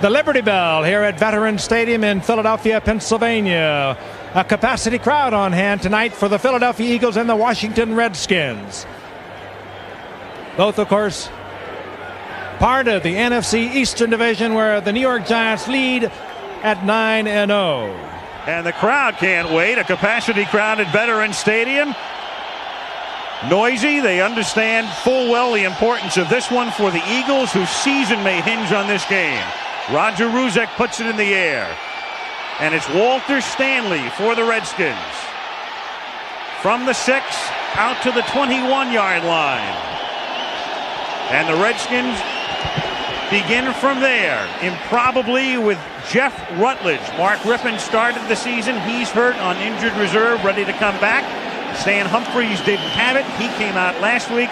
the Liberty Bell here at Veterans Stadium in Philadelphia, Pennsylvania. A capacity crowd on hand tonight for the Philadelphia Eagles and the Washington Redskins. Both, of course, part of the NFC Eastern Division, where the New York Giants lead at 9-0. And the crowd can't wait. A capacity crowd at Veterans Stadium. Noisy. They understand full well the importance of this one for the Eagles, whose season may hinge on this game. Roger Ruzek puts it in the air. And it's Walter Stanley for the Redskins. From the 6 out to the 21-yard line. And the Redskins begin from there, improbably, with Jeff Rutledge. Mark Rippon started the season. He's hurt on injured reserve, ready to come back. Stan Humphries didn't have it. He came out last week,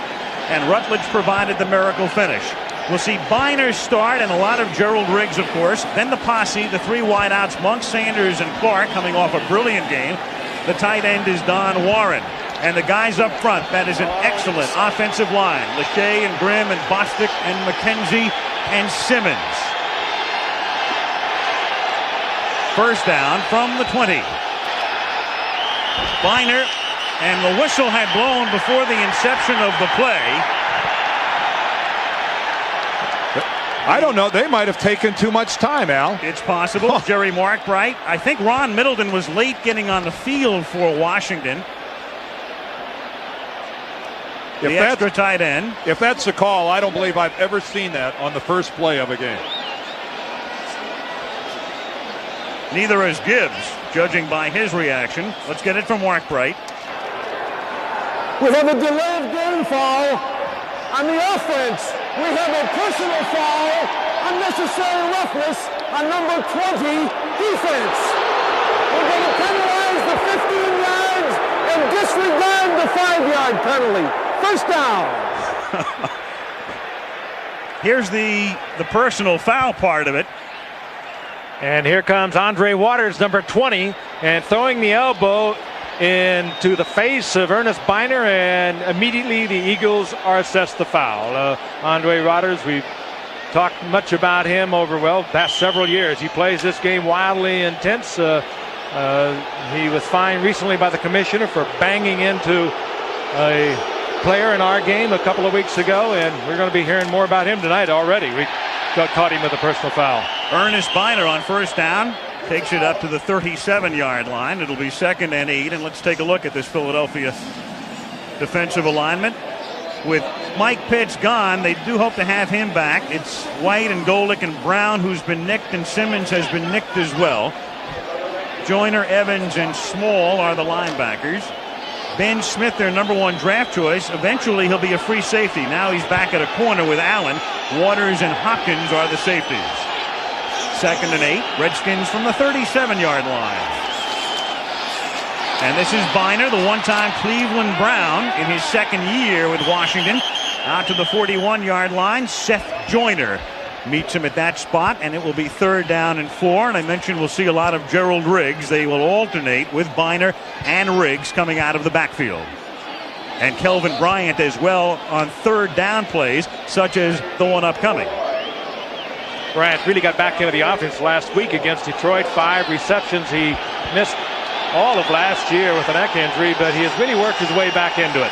and Rutledge provided the miracle finish. We'll see Biner start, and a lot of Gerald Riggs, of course. Then the posse, the 3 wideouts, Monk, Sanders, and Clark, coming off a brilliant game. The tight end is Don Warren. And the guys up front, that is an excellent offensive line. Lachey and Grimm and Bostic and McKenzie and Simmons. First down from the 20. Biner, and the whistle had blown before the inception of the play. I don't know. They might have taken too much time, Al. It's possible. Jerry Markbright. I think Ron Middleton was late getting on the field for Washington. The extra tight end. If that's the call, I don't believe I've ever seen that on the first play of a game. Neither has Gibbs, judging by his reaction. Let's get it from Markbright. We have a delayed game foul on the offense. We have a personal foul, unnecessary roughness on number 20, defense. We're going to penalize the 15 yards and disregard the 5-yard penalty. First down. Here's the personal foul part of it. And here comes Andre Waters, number 20, and throwing the elbow into the face of Ernest Biner, and immediately the Eagles are assessed the foul. Andre Waters, we've talked much about him over, past several years. He plays this game wildly intense. He was fined recently by the commissioner for banging into a player in our game a couple of weeks ago, and we're going to be hearing more about him tonight already. We caught him with a personal foul. Ernest Biner on first down takes it up to the 37-yard line. It'll be 2nd and 8, and let's take a look at this Philadelphia defensive alignment. With Mike Pitts gone, they do hope to have him back. It's White and Golick and Brown who's been nicked, and Simmons has been nicked as well. Joyner, Evans, and Small are the linebackers. Ben Smith, their number 1 draft choice. Eventually he'll be a free safety. Now he's back at a corner with Allen. Waters and Hopkins are the safeties. 2nd and 8. Redskins from the 37-yard line. And this is Biner, the one-time Cleveland Brown in his 2nd year with Washington. Out to the 41-yard line. Seth Joyner meets him at that spot, and it will be 3rd down and 4. And I mentioned we'll see a lot of Gerald Riggs. They will alternate with Biner and Riggs coming out of the backfield. And Kelvin Bryant as well on 3rd down plays, such as the one upcoming. Bryant really got back into the offense last week against Detroit. 5 receptions. He missed all of last year with a neck injury, but he has really worked his way back into it.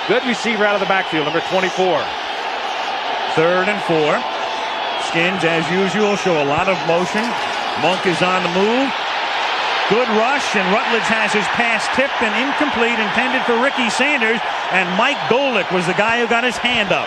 Good receiver out of the backfield, number 24. 3rd and 4. Skins, as usual, show a lot of motion. Monk is on the move. Good rush, and Rutledge has his pass tipped and incomplete, intended for Ricky Sanders, and Mike Golick was the guy who got his hand up.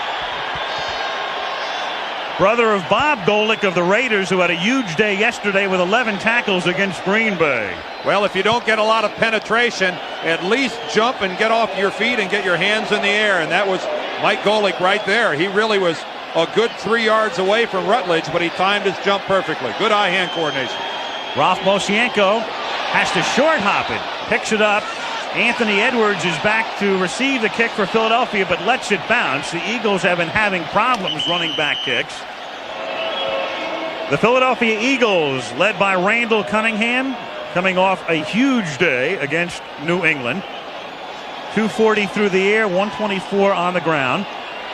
Brother of Bob Golick of the Raiders, who had a huge day yesterday with 11 tackles against Green Bay. Well, if you don't get a lot of penetration, at least jump and get off your feet and get your hands in the air, and that was Mike Golick right there. He really was a good 3 yards away from Rutledge, but he timed his jump perfectly. Good eye-hand coordination. Ralph Mosienko has to short hop it. Picks it up. Anthony Edwards is back to receive the kick for Philadelphia, but lets it bounce. The Eagles have been having problems running back kicks. The Philadelphia Eagles, led by Randall Cunningham, coming off a huge day against New England. 240 through the air, 124 on the ground.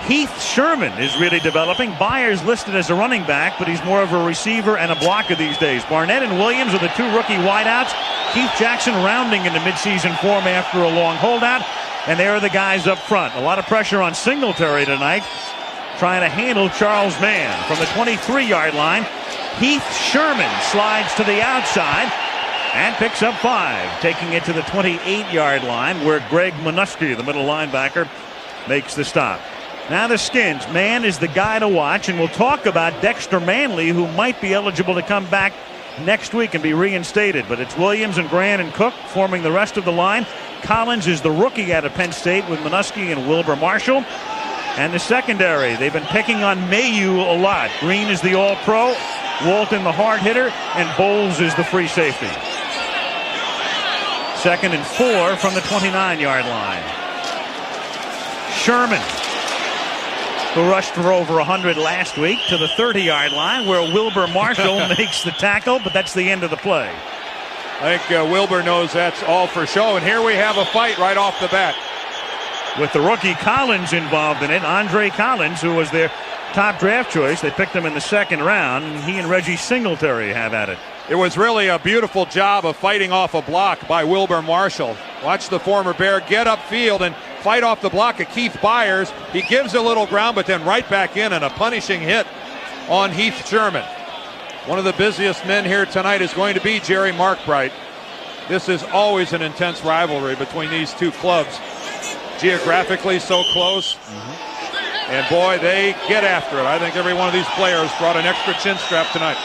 Heath Sherman is really developing. Byers listed as a running back, but he's more of a receiver and a blocker these days. Barnett and Williams are the two rookie wideouts. Keith Jackson rounding into midseason form after a long holdout. And there are the guys up front. A lot of pressure on Singletary tonight, trying to handle Charles Mann. From the 23-yard line, Heath Sherman slides to the outside and picks up 5, taking it to the 28-yard line where Greg Minuski, the middle linebacker, makes the stop. Now the Skins. Mann is the guy to watch, and we'll talk about Dexter Manley, who might be eligible to come back next week and be reinstated. But it's Williams and Grant and Cook forming the rest of the line. Collins is the rookie out of Penn State with Minuski and Wilbur Marshall. And the secondary, they've been picking on Mayu a lot. Green is the all-pro, Walton the hard hitter, and Bowles is the free safety. 2nd and 4 from the 29-yard line. Sherman, who rushed for over 100 last week, to the 30-yard line where Wilbur Marshall makes the tackle, but that's the end of the play. I think Wilbur knows that's all for show, and here we have a fight right off the bat. With the rookie Collins involved in it, Andre Collins, who was their top draft choice. They picked him in the 2nd round, and he and Reggie Singletary have at it. It was really a beautiful job of fighting off a block by Wilbur Marshall. Watch the former Bear get upfield and fight off the block of Keith Byers. He gives a little ground, but then right back in and a punishing hit on Heath Sherman. One of the busiest men here tonight is going to be Jerry Markbright. This is always an intense rivalry between these two clubs. Geographically so close. And boy, they get after it. I think every one of these players brought an extra chin strap tonight.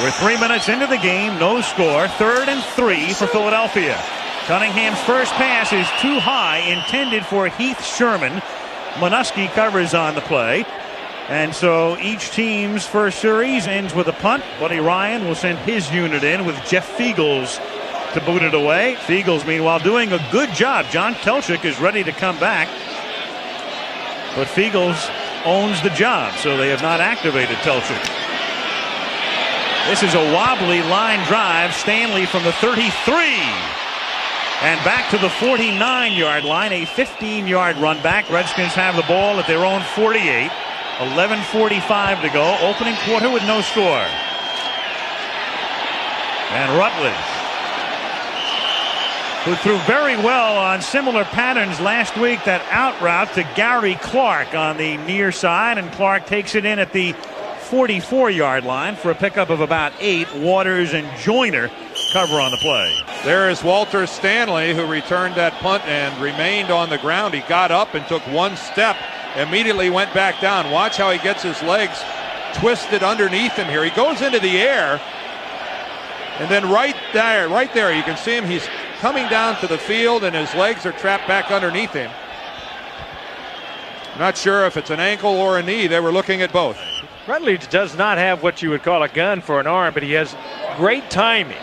We're 3 minutes into the game, no score. 3rd and 3 for Philadelphia. Cunningham's first pass is too high, intended for Heath Sherman. Minuski covers on the play. And so each team's first series ends with a punt. Buddy Ryan will send his unit in with Jeff Fiegels to boot it away. Fiegels, meanwhile, doing a good job. John Telchik is ready to come back, but Fiegels owns the job, so they have not activated Telchik. This is a wobbly line drive. Stanley from the 33 and back to the 49-yard line. A 15-yard run back. Redskins have the ball at their own 48. 11:45 to go. Opening quarter with no score. And Rutledge, who threw very well on similar patterns last week, that out route to Gary Clark on the near side, and Clark takes it in at the 44-yard line for a pickup of about 8. Waters and Joyner cover on the play. There is Walter Stanley, who returned that punt and remained on the ground. He got up and took one step, immediately went back down. Watch how he gets his legs twisted underneath him here. He goes into the air, and then right there, you can see him. He's coming down to the field, and his legs are trapped back underneath him. Not sure if it's an ankle or a knee. They were looking at both. Rutledge does not have what you would call a gun for an arm, but he has great timing,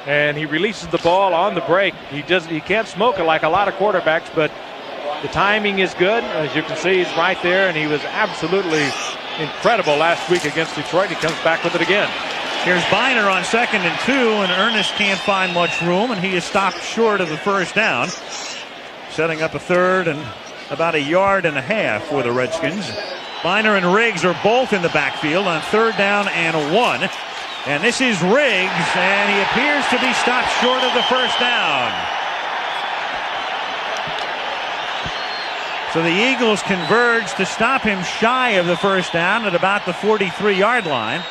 and he releases the ball on the break. He can't smoke it like a lot of quarterbacks, but the timing is good. As you can see, he's right there, and he was absolutely incredible last week against Detroit. He comes back with it again. Here's Biner on 2nd and 2, and Ernest can't find much room, and he is stopped short of the first down. Setting up a 3rd and about 1.5 yards for the Redskins. Biner and Riggs are both in the backfield on 3rd down and 1. And this is Riggs, and he appears to be stopped short of the first down. So the Eagles converge to stop him shy of the first down at about the 43-yard line.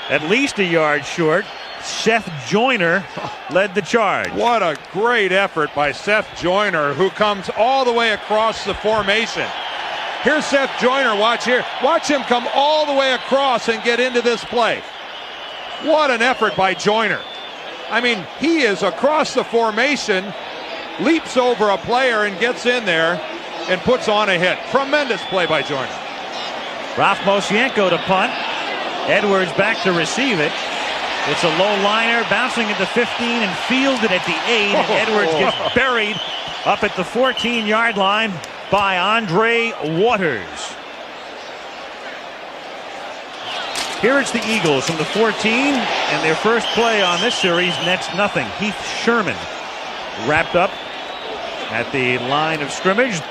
At least 1 yard short. Seth Joyner led the charge. What a great effort by Seth Joyner, who comes all the way across the formation. Here's Seth Joyner. Watch here. Watch him come all the way across and get into this play. What an effort by Joyner. I mean, he is across the formation, leaps over a player and gets in there and puts on a hit. Tremendous play by Joyner. Ralph Mosienko to punt. Edwards back to receive it. It's a low liner, bouncing at the 15 and fielded at the 8. And Edwards gets buried up at the 14-yard line by Andre Waters. Here it's the Eagles from the 14, and their first play on this series nets nothing. Heath Sherman wrapped up at the line of scrimmage.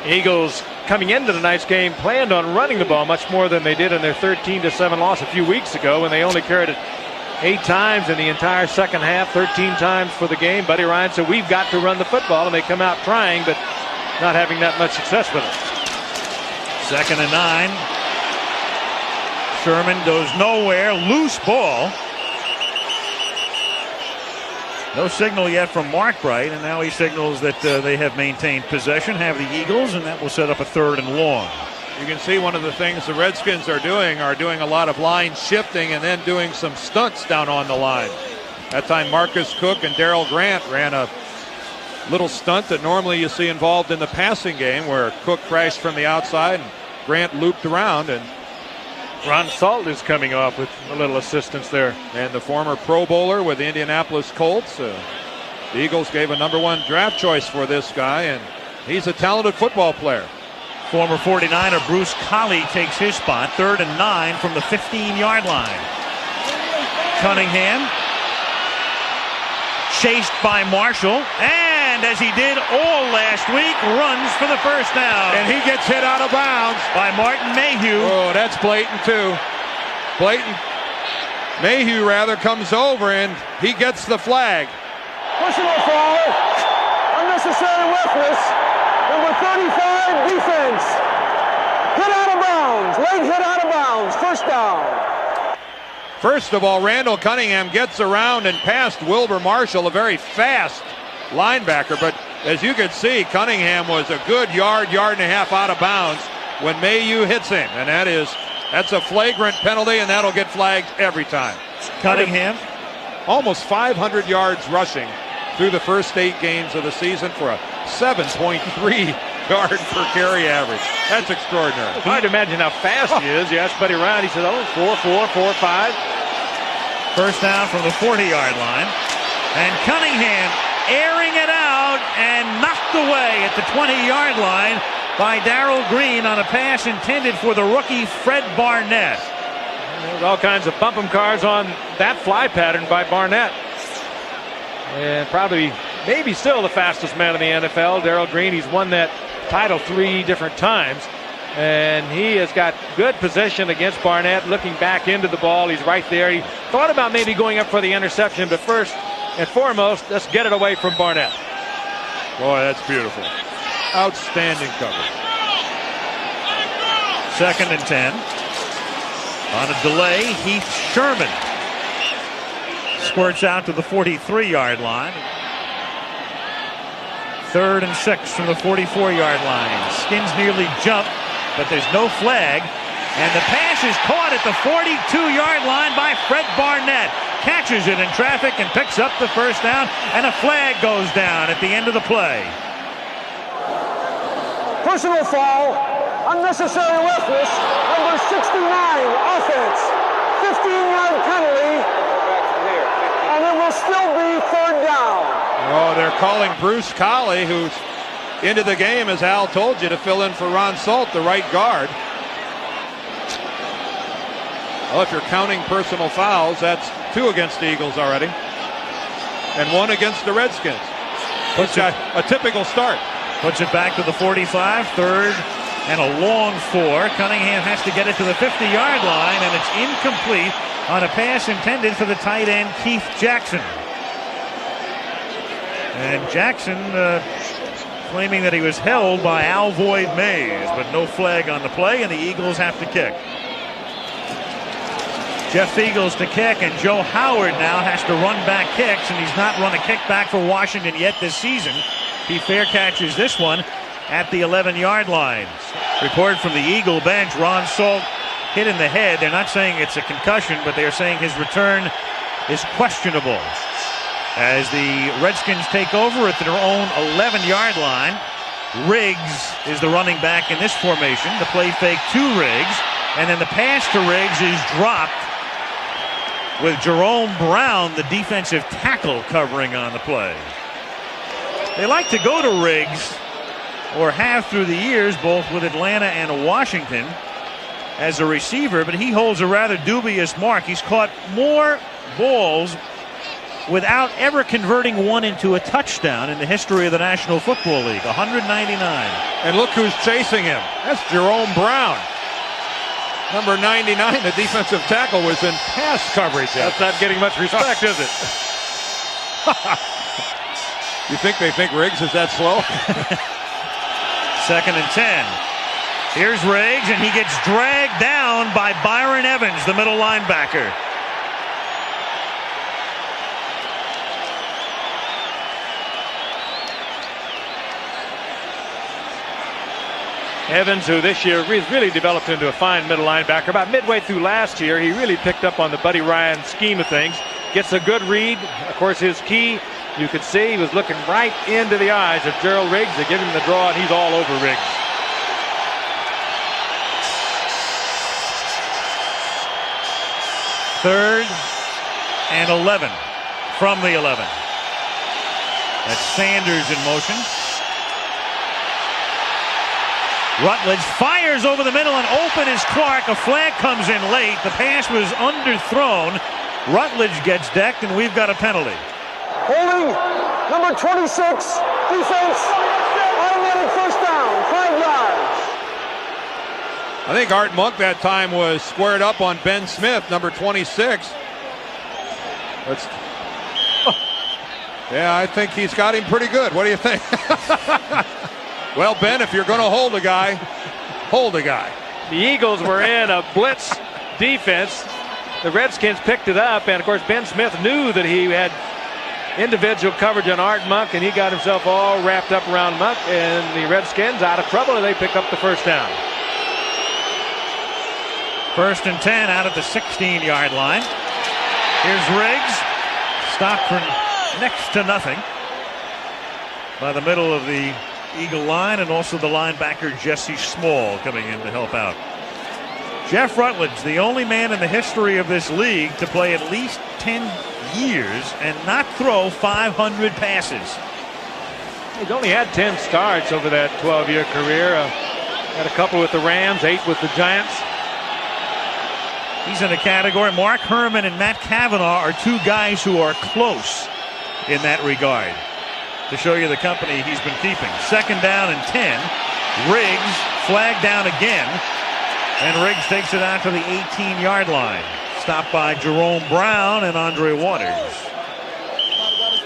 Eagles coming into tonight's game planned on running the ball much more than they did in their 13-7 loss a few weeks ago when they only carried it 8 times in the entire second half, 13 times for the game. Buddy Ryan said, we've got to run the football, and they come out trying, but not having that much success with it. 2nd and 9. Sherman goes nowhere. Loose ball. No signal yet from Mark Bright, and now he signals that they have maintained possession, have the Eagles, and that will set up a 3rd and long. You can see one of the things the Redskins are doing a lot of line shifting and then doing some stunts down on the line. That time Marcus Cook and Darrell Grant ran a little stunt that normally you see involved in the passing game, where Cook crashed from the outside and Grant looped around, and Ron Salt is coming off with a little assistance there. And the former Pro Bowler with the Indianapolis Colts. The Eagles gave a #1 draft choice for this guy, and he's a talented football player. Former 49er Bruce Collie takes his spot. 3rd and 9 from the 15-yard line. Cunningham chased by Marshall, and as he did all last week, runs for the first down. And he gets hit out of bounds by Martin Mayhew. Oh, that's blatant too. Mayhew comes over, and he gets the flag. Personal foul, unnecessary roughness, number 35, defense. Hit out of bounds, late hit out of bounds, first down. First of all, Randall Cunningham gets around and past Wilber Marshall, a very fast linebacker. But as you can see, Cunningham was a good yard and a half out of bounds when Mayhew hits him. And that's a flagrant penalty, and that'll get flagged every time. Cunningham, almost 500 yards rushing through the first 8 games of the season for a 7.3 yard per carry average. That's extraordinary. It's hard to imagine how fast he is. You ask Buddy Ryan, he said, 4.5. First down from the 40-yard line. And Cunningham airing it out and knocked away at the 20-yard line by Darrell Green on a pass intended for the rookie Fred Barnett. There's all kinds of bump 'em cars on that fly pattern by Barnett. And probably, maybe still the fastest man in the NFL, Darrell Green. He's won that title 3 different times. And he has got good position against Barnett, looking back into the ball. He's right there. He thought about maybe going up for the interception, but first and foremost, let's get it away from Barnett. Boy, that's beautiful. Outstanding coverage. 2nd and 10. On a delay, Heath Sherman squirts out to the 43-yard line. 3rd and 6 from the 44-yard line. Skins nearly jump, but there's no flag. And the pass is caught at the 42-yard line by Fred Barnett. Catches it in traffic and picks up the first down, and a flag goes down at the end of the play. Personal foul, unnecessary roughness, number 69, offense. 15-yard penalty, and it will still be 3rd down. Oh, they're calling Bruce Collie, who's into the game, as Al told you, to fill in for Ron Salt, the right guard. Well, if you're counting personal fouls, that's 2 against the Eagles already, and 1 against the Redskins. Puts a typical start. Puts it back to the 45, 3rd and a long 4. Cunningham has to get it to the 50-yard line, and it's incomplete on a pass intended for the tight end, Keith Jackson. And Jackson claiming that he was held by Alvoid Mays, but no flag on the play, and the Eagles have to kick. Jeff Eagles to kick, and Joe Howard now has to run back kicks, and he's not run a kick back for Washington yet this season. He fair catches this one at the 11-yard line. Report from the Eagle bench, Ron Salt hit in the head. They're not saying it's a concussion, but they're saying his return is questionable. As the Redskins take over at their own 11-yard line, Riggs is the running back in this formation. The play fake to Riggs, and then the pass to Riggs is dropped with Jerome Brown, the defensive tackle, covering on the play. They like to go to Riggs, or have through the years, both with Atlanta and Washington, as a receiver, but he holds a rather dubious mark. He's caught more balls without ever converting one into a touchdown in the history of the National Football League. 199. And look who's chasing him. That's Jerome Brown. Number 99, the defensive tackle, was in pass coverage. That's not getting much respect, is it? You think they think Riggs is that slow? 2nd and 10. Here's Riggs, and he gets dragged down by Byron Evans, the middle linebacker. Evans, who this year has really developed into a fine middle linebacker. About midway through last year, he really picked up on the Buddy Ryan scheme of things. Gets a good read. Of course, his key, you could see he was looking right into the eyes of Gerald Riggs. They give him the draw, and he's all over Riggs. Third and 11 from the 11. That's Sanders in motion. Rutledge fires over the middle, and open is Clark. A flag comes in late. The pass was underthrown. Rutledge gets decked, and we've got a penalty. Holding number 26, defense, automatic first down, 5 yards. I think Art Monk that time was squared up on Ben Smith, number 26. Yeah, I think he's got him pretty good. What do you think? Well, Ben, if you're going to hold a guy, hold a guy. The Eagles were in a blitz defense. The Redskins picked it up, and of course Ben Smith knew that he had individual coverage on Art Monk, and he got himself all wrapped up around Monk, and the Redskins out of trouble, and they pick up the first down. 1st and 10 out at the 16-yard line. Here's Riggs, stopped for next to nothing by the middle of the Eagle line, and also the linebacker Jesse Small coming in to help out. Jeff Rutledge, the only man in the history of this league to play at least 10 years and not throw 500 passes. He's only had 10 starts over that 12-year career. Had a couple with the Rams, 8 with the Giants. He's in a category. Mark Herman and Matt Cavanaugh are two guys who are close in that regard. To show you the company he's been keeping. 2nd down and 10. Riggs flagged down again. And Riggs takes it out to the 18-yard line. Stopped by Jerome Brown and Andre Waters.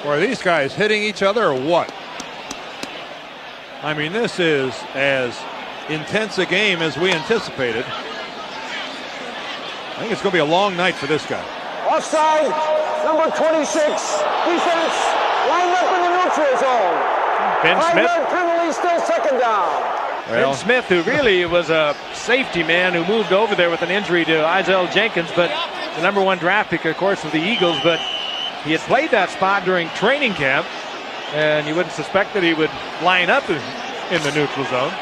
Are these guys hitting each other or what? I mean, this is as intense a game as we anticipated. I think it's going to be a long night for this guy. Offside, number 26, defense, lined up in the neutral zone. Ben Smith. 5-yard penalty, still 2nd down. Well, Ben Smith, who really was a safety man who moved over there with an injury to Isaiah Jenkins, but the number 1 draft pick, of course, of the Eagles, but he had played that spot during training camp, and you wouldn't suspect that he would line up in the neutral zone.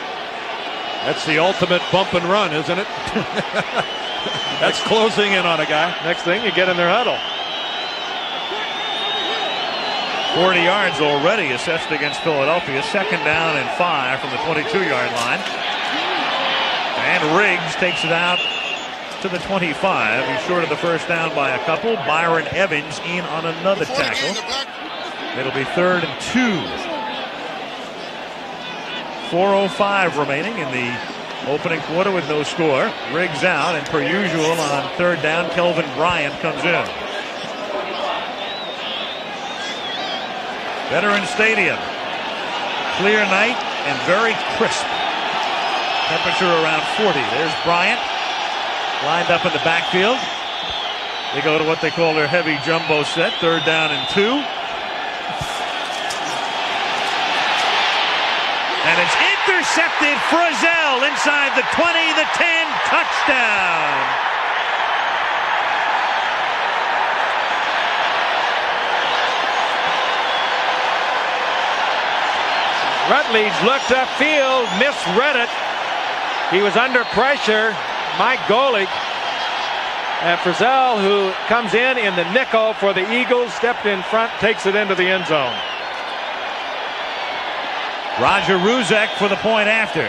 That's the ultimate bump and run, isn't it? That's closing in on a guy. Next thing, you get in their huddle. 40 yards already assessed against Philadelphia. 2nd down and 5 from the 22-yard line. And Riggs takes it out to the 25. He's short of the first down by a couple. Byron Evans in on another tackle. It'll be 3rd and 2. 4:05 remaining in the opening quarter with no score. Riggs out, and per usual on 3rd down, Kelvin Bryant comes in. Veterans Stadium. Clear night and very crisp. Temperature around 40. There's Bryant lined up in the backfield. They go to what they call their heavy jumbo set. 3rd down and 2. And it's intercepted. Frizzell inside the 20, the 10, touchdown. Rutledge looked upfield, misread it. He was under pressure. Mike Golick. And Frizzell, who comes in the nickel for the Eagles, stepped in front, takes it into the end zone. Roger Ruzek for the point after.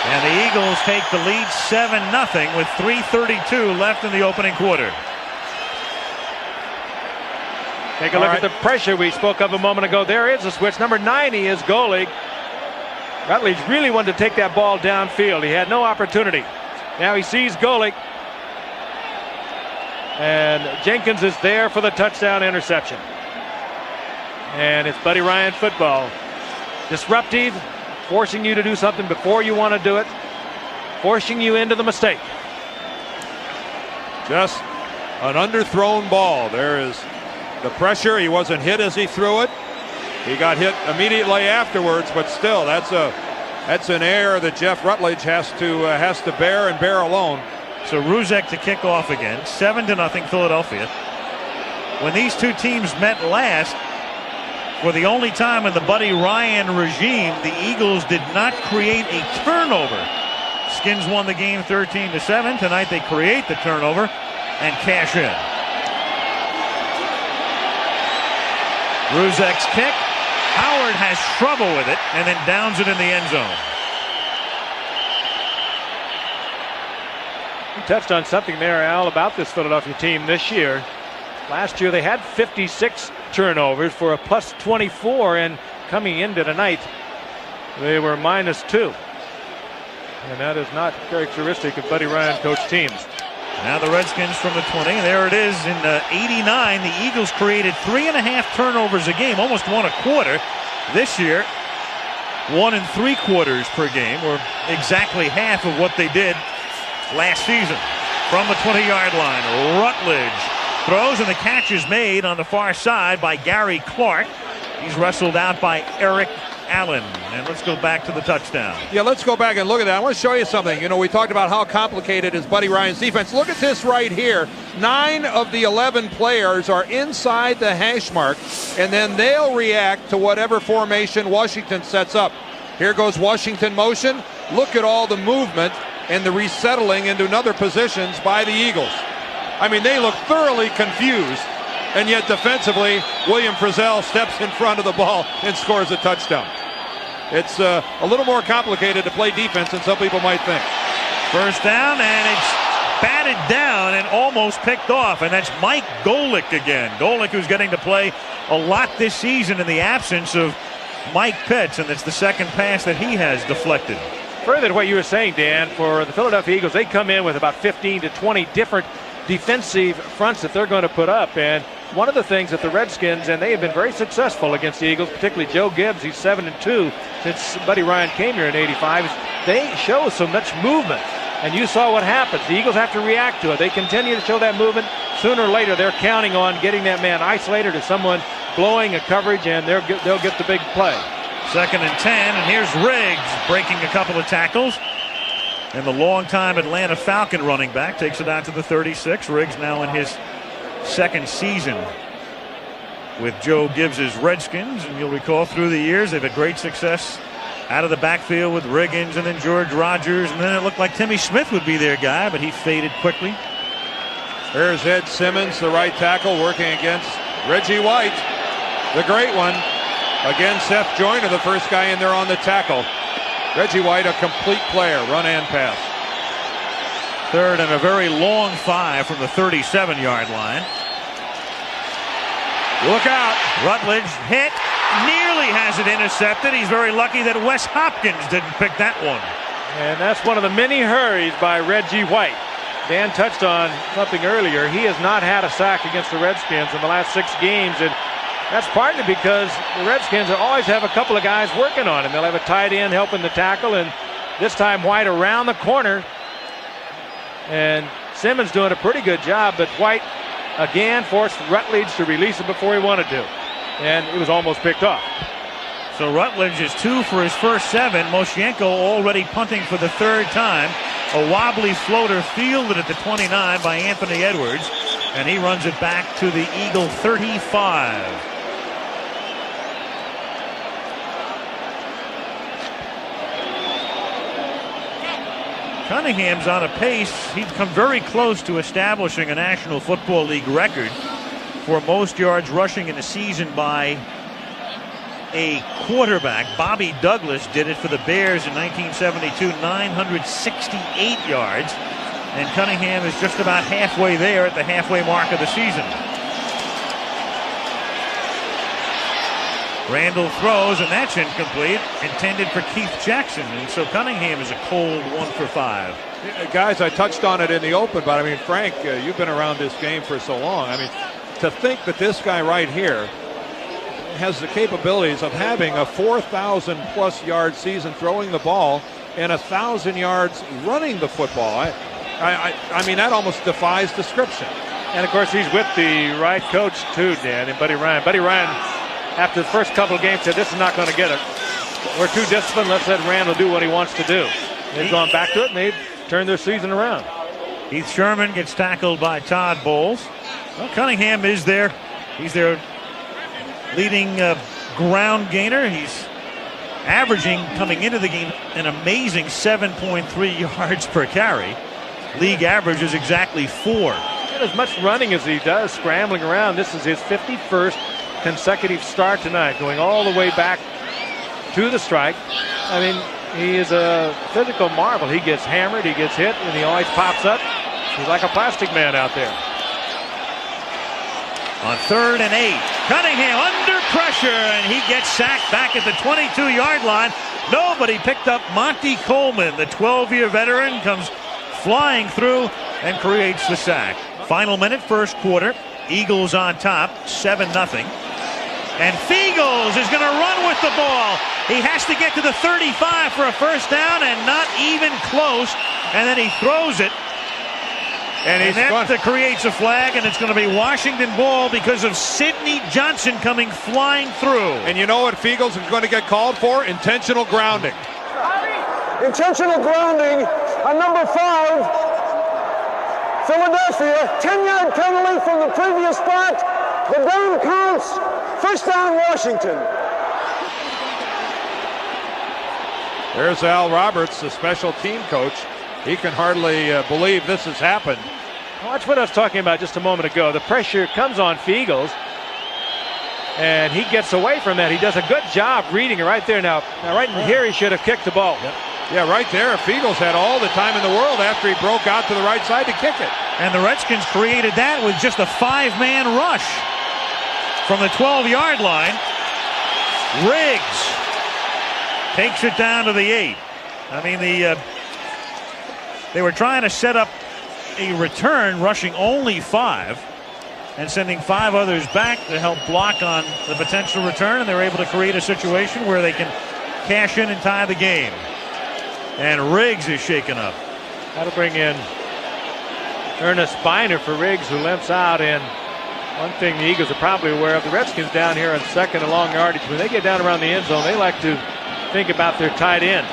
And the Eagles take the lead 7-0 with 3:32 left in the opening quarter. Take a look at the pressure we spoke of a moment ago. There is a switch. Number 90 is Golig. Rutledge really wanted to take that ball downfield. He had no opportunity. Now he sees Golig. And Jenkins is there for the touchdown interception. And it's Buddy Ryan football. Disruptive, forcing you to do something before you want to do it, forcing you into the mistake. Just an underthrown ball. There is the pressure. He wasn't hit as he threw it. He got hit immediately afterwards, but still, that's an error that Jeff Rutledge has to bear and bear alone. So Ruzek to kick off again, 7-0 Philadelphia. When these two teams met last, for the only time in the Buddy Ryan regime, the Eagles did not create a turnover. Skins won the game 13-7. Tonight they create the turnover and cash in. Ruzek's kick. Howard has trouble with it and then downs it in the end zone. You touched on something there, Al, about this Philadelphia team this year. Last year they had 56 turnovers for a plus 24, and coming into tonight they were -2. And that is not characteristic of Buddy Ryan coach teams. Now the Redskins from the 20. There it is in '89. The Eagles created 3.5 turnovers a game, almost 1 a quarter. This year, 1 3/4 per game, or exactly half of what they did last season. From the 20-yard line, Rutledge throws, and the catch is made on the far side by Gary Clark. He's wrestled out by Eric Allen. And let's go back to the touchdown. Yeah, let's go back and look at that. I want to show you something. You know, we talked about how complicated is Buddy Ryan's defense. Look at this right here. 9 of the 11 players are inside the hash mark, and then they'll react to whatever formation Washington sets up. Here goes Washington motion. Look at all the movement and the resettling into other positions by the Eagles. I mean, they look thoroughly confused, and yet defensively, William Frizzell steps in front of the ball and scores a touchdown. It's a little more complicated to play defense than some people might think. First down, and it's batted down and almost picked off, and that's Mike Golick again. Golick, who's getting to play a lot this season in the absence of Mike Pitts, and it's the second pass that he has deflected. Further to what you were saying, Dan, for the Philadelphia Eagles, they come in with about 15 to 20 different defensive fronts that they're going to put up. And one of the things that the Redskins, and they have been very successful against the Eagles, particularly Joe Gibbs, he's 7-2 since Buddy Ryan came here in '85, they show so much movement. And you saw what happens. The Eagles have to react to it. They continue to show that movement. Sooner or later, they're counting on getting that man isolated or someone blowing a coverage, and they'll get the big play. 2nd and 10, and here's Riggs breaking a couple of tackles. And the longtime Atlanta Falcon running back takes it out to the 36. Riggs now in his second season with Joe Gibbs' Redskins. And you'll recall through the years they've had great success out of the backfield with Riggins and then George Rogers. And then it looked like Timmy Smith would be their guy, but he faded quickly. There's Ed Simmons, the right tackle, working against Reggie White, the great one. Again, Seth Joyner, the first guy in there on the tackle. Reggie White, a complete player, run and pass. 3rd and a very long 5 from the 37-yard line. Look out. Rutledge hit. Nearly has it intercepted. He's very lucky that Wes Hopkins didn't pick that one. And that's one of the many hurries by Reggie White. Dan touched on something earlier. He has not had a sack against the Redskins in the last 6 games, and that's partly because the Redskins always have a couple of guys working on him. They'll have a tight end helping the tackle, and this time White around the corner. And Simmons doing a pretty good job, but White again forced Rutledge to release it before he wanted to. And it was almost picked off. So Rutledge is 2 for his first 7. Moshienko already punting for the 3rd time. A wobbly floater fielded at the 29 by Anthony Edwards. And he runs it back to the Eagle 35. Cunningham's on a pace. He'd come very close to establishing a National Football League record for most yards rushing in a season by a quarterback. Bobby Douglas did it for the Bears in 1972, 968 yards. And Cunningham is just about halfway there at the halfway mark of the season. Randall throws, and that's incomplete, intended for Keith Jackson. And so Cunningham is a cold 1 for 5. Guys, I touched on it in the open, but I mean, Frank, you've been around this game for so long. I mean, to think that this guy right here has the capabilities of having a 4,000-plus yard season throwing the ball and 1,000 yards running the football. I mean, that almost defies description. And, of course, he's with the right coach, too, Dan, and Buddy Ryan. Buddy Ryan, after the first couple of games, said this is not going to get it. We're too disciplined. Let's let Randall do what he wants to do. They've gone back to it, and they've turned their season around. Heath Sherman gets tackled by Todd Bowles. Well, Cunningham is there. He's their leading ground gainer. He's averaging, coming into the game, an amazing 7.3 yards per carry. League average is exactly 4. And as much running as he does, scrambling around, this is his 51st consecutive start tonight, going all the way back to the strike. I mean, he is a physical marvel. He gets hammered, he gets hit, and he always pops up. He's like a plastic man out there. On 3rd and 8, Cunningham under pressure, and he gets sacked back at the 22-yard line. Nobody picked up Monty Coleman. The 12-year veteran comes flying through and creates the sack. Final minute, first quarter. Eagles on top, 7-0. And Fiegels is going to run with the ball. He has to get to the 35 for a first down, and not even close. And then he throws it. And that creates a flag, and it's going to be Washington ball because of Sidney Johnson coming flying through. And you know what Fiegels is going to get called for? Intentional grounding. Intentional grounding on number 5, Philadelphia. 10-yard penalty from the previous spot. The down counts. First down, Washington. There's Al Roberts, the special team coach. He can hardly believe this has happened. Watch what I was talking about just a moment ago. The pressure comes on Fiegels, and he gets away from that. He does a good job reading it right there. Now right here, he should have kicked the ball. Yep. Yeah, right there. Fiegels had all the time in the world after he broke out to the right side to kick it. And the Redskins created that with just a 5-man rush from the 12-yard line. Riggs takes it down to the 8. I mean, they were trying to set up a return, rushing only 5 and sending 5 others back to help block on the potential return, and they're able to create a situation where they can cash in and tie the game. And Riggs is shaken up. That'll bring in Ernest Biner for Riggs, who limps out. And one thing the Eagles are probably aware of, the Redskins down here on second and long yardage, when they get down around the end zone, they like to think about their tight end.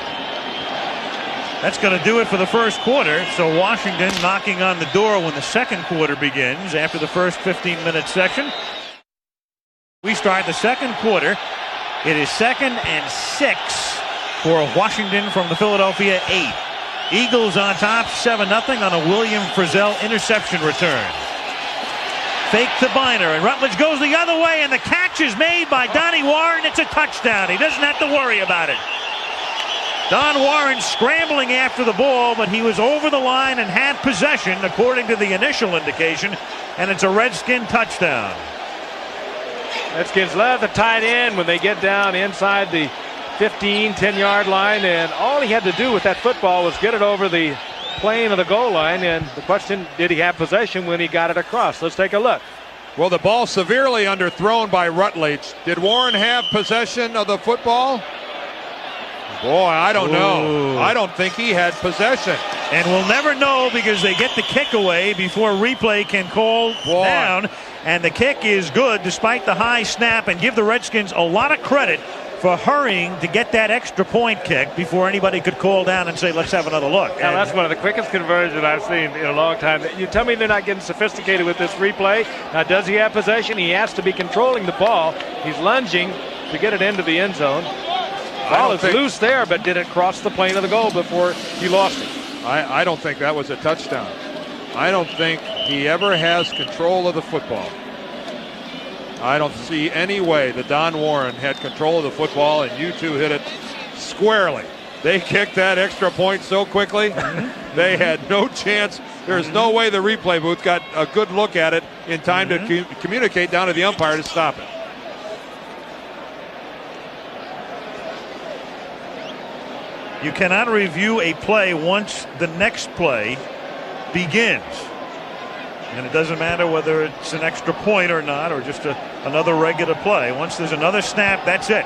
That's going to do it for the first quarter. So Washington knocking on the door when the second quarter begins after the first 15-minute section. We start the second quarter. It is 2nd and 6 for Washington from the Philadelphia 8. Eagles on top, 7-0 on a William Frizzell interception return. Fake to Biner, and Rutledge goes the other way, and the catch is made by Donnie Warren. It's a touchdown. He doesn't have to worry about it. Don Warren scrambling after the ball, but he was over the line and had possession, according to the initial indication, and it's a Redskin touchdown. Redskins love the tight end when they get down inside the 15, 10-yard line, and all he had to do with that football was get it over the plane of the goal line, and the question, did he have possession when he got it across? Let's take a look. Well, the ball severely underthrown by Rutledge. Did Warren have possession of the football? Boy, I don't know. I don't think he had possession. And we'll never know because they get the kick away before replay can call down. And the kick is good despite the high snap, and give the Redskins a lot of credit for hurrying to get that extra point kick before anybody could call down and say, let's have another look. Now, that's one of the quickest conversions I've seen in a long time. You tell me they're not getting sophisticated with this replay. Now, does he have possession? He has to be controlling the ball. He's lunging to get it into the end zone. Ball is loose there, but did it cross the plane of the goal before he lost it? I don't think that was a touchdown. I don't think he ever has control of the football. I don't see any way that Don Warren had control of the football and you two hit it squarely. They kicked that extra point so quickly, they had no chance. There's no way the replay booth got a good look at it in time to communicate down to the umpire to stop it. You cannot review a play once the next play begins. And it doesn't matter whether it's an extra point or not, or just another regular play. Once there's another snap, that's it.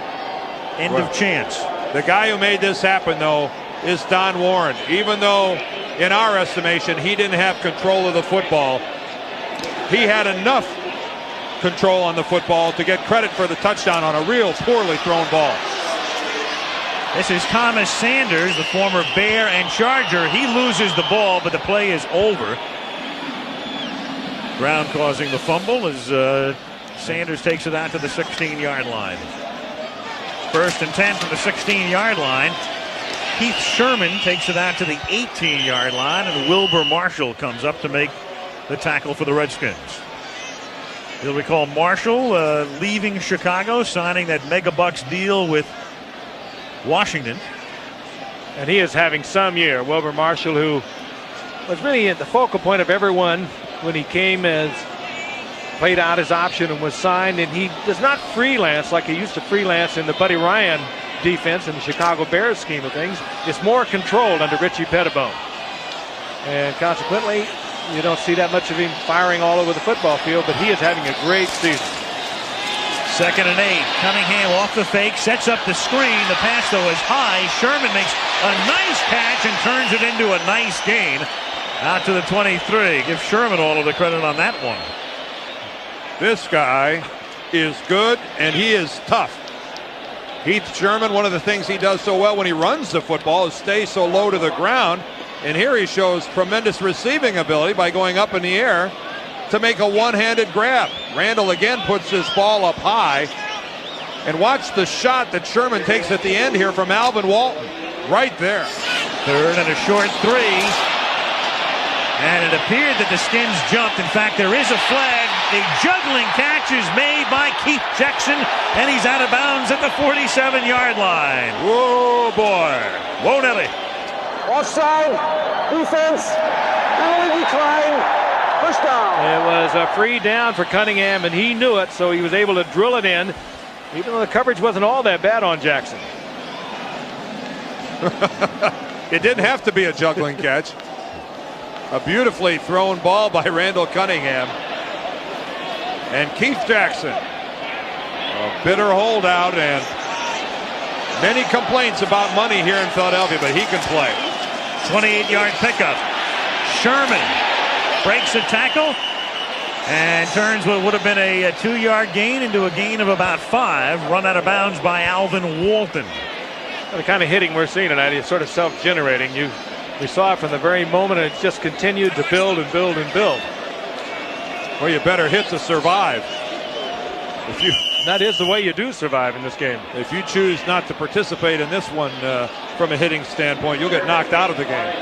End of chance. The guy who made this happen, though, is Don Warren. Even though, in our estimation, he didn't have control of the football, he had enough control on the football to get credit for the touchdown on a real poorly thrown ball. This is Thomas Sanders, the former Bear and Charger. He loses the ball, but the play is over. Brown causing the fumble as Sanders takes it out to the 16-yard line. 1st and 10 from the 16-yard line. Keith Sherman takes it out to the 18-yard line, and Wilbur Marshall comes up to make the tackle for the Redskins. You'll recall Marshall leaving Chicago, signing that megabucks deal with Washington. And he is having some year. Wilbur Marshall, who was really at the focal point of everyone when he came, as played out his option and was signed, and he does not freelance like he used to freelance in the Buddy Ryan defense in the Chicago Bears scheme of things. It's more controlled under Richie Pettibone, and consequently you don't see that much of him firing all over the football field, but he is having a great season. 2nd and 8. Cunningham off the fake, sets up the screen. The pass, though, is high. Sherman makes a nice catch and turns it into a nice gain out to the 23. Give Sherman all of the credit on that one. This guy is good, and he is tough. Heath Sherman, one of the things he does so well when he runs the football is stay so low to the ground. And here he shows tremendous receiving ability by going up in the air to make a one-handed grab. Randall again puts this ball up high. And watch the shot that Sherman takes at the end here from Alvin Walton. Right there. 3rd and a short 3. And it appeared that the Skins jumped. In fact, there is a flag. A juggling catch is made by Keith Jackson, and he's out of bounds at the 47-yard line. Whoa, boy. Whoa, Nelly. Offside, defense, penalty decline, first down. It was a free down for Cunningham, and he knew it, so he was able to drill it in, even though the coverage wasn't all that bad on Jackson. It didn't have to be a juggling catch. A beautifully thrown ball by Randall Cunningham. And Keith Jackson, a bitter holdout, and many complaints about money here in Philadelphia, but he can play. 28-yard pickup. Sherman breaks a tackle and turns what would have been a 2-yard gain into a gain of about 5. Run out of bounds by Alvin Walton. The kind of hitting we're seeing tonight is sort of self-generating. We saw it from the very moment, and it's just continued to build and build and build. Well, you better hit to survive. That is the way you do survive in this game. If you choose not to participate in this one from a hitting standpoint, you'll get knocked out of the game.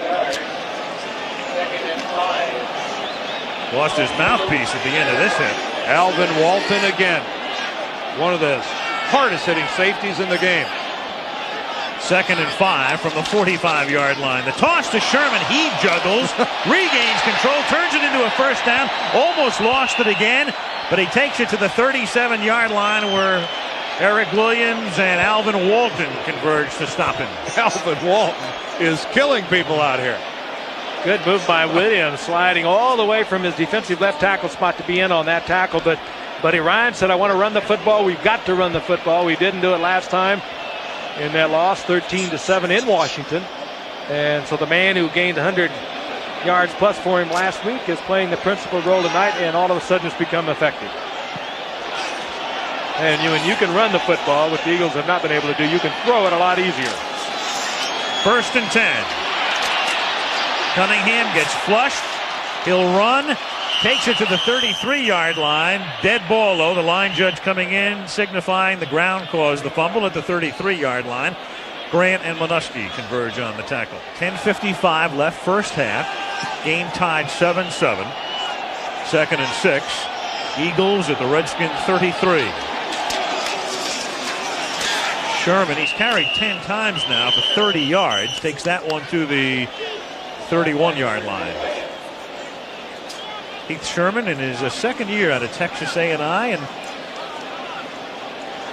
Lost his mouthpiece at the end of this hit. Alvin Walton again. One of the hardest hitting safeties in the game. 2nd and 5 from the 45-yard line. The toss to Sherman. He juggles, regains control, turns it into a first down. Almost lost it again, but he takes it to the 37-yard line where Eric Williams and Alvin Walton converge to stop him. Alvin Walton is killing people out here. Good move by Williams, sliding all the way from his defensive left tackle spot to be in on that tackle. But Buddy Ryan said, I want to run the football. We've got to run the football. We didn't do it last time in that loss, 13-7 in Washington. And so the man who gained 100 yards plus for him last week is playing the principal role tonight, and all of a sudden it's become effective. And when you can run the football, what the Eagles have not been able to do, you can throw it a lot easier. 1st and 10. Cunningham gets flushed. He'll run. Takes it to the 33-yard line. Dead ball, though. The line judge coming in, signifying the ground caused the fumble at the 33-yard line. Grant and Minuski converge on the tackle. 10:55 left, first half. Game tied 7-7. 2nd and 6. Eagles at the Redskins 33. Sherman, he's carried 10 times now for 30 yards. Takes that one to the 31-yard line. Keith Sherman in his 2nd year out of Texas A&I, and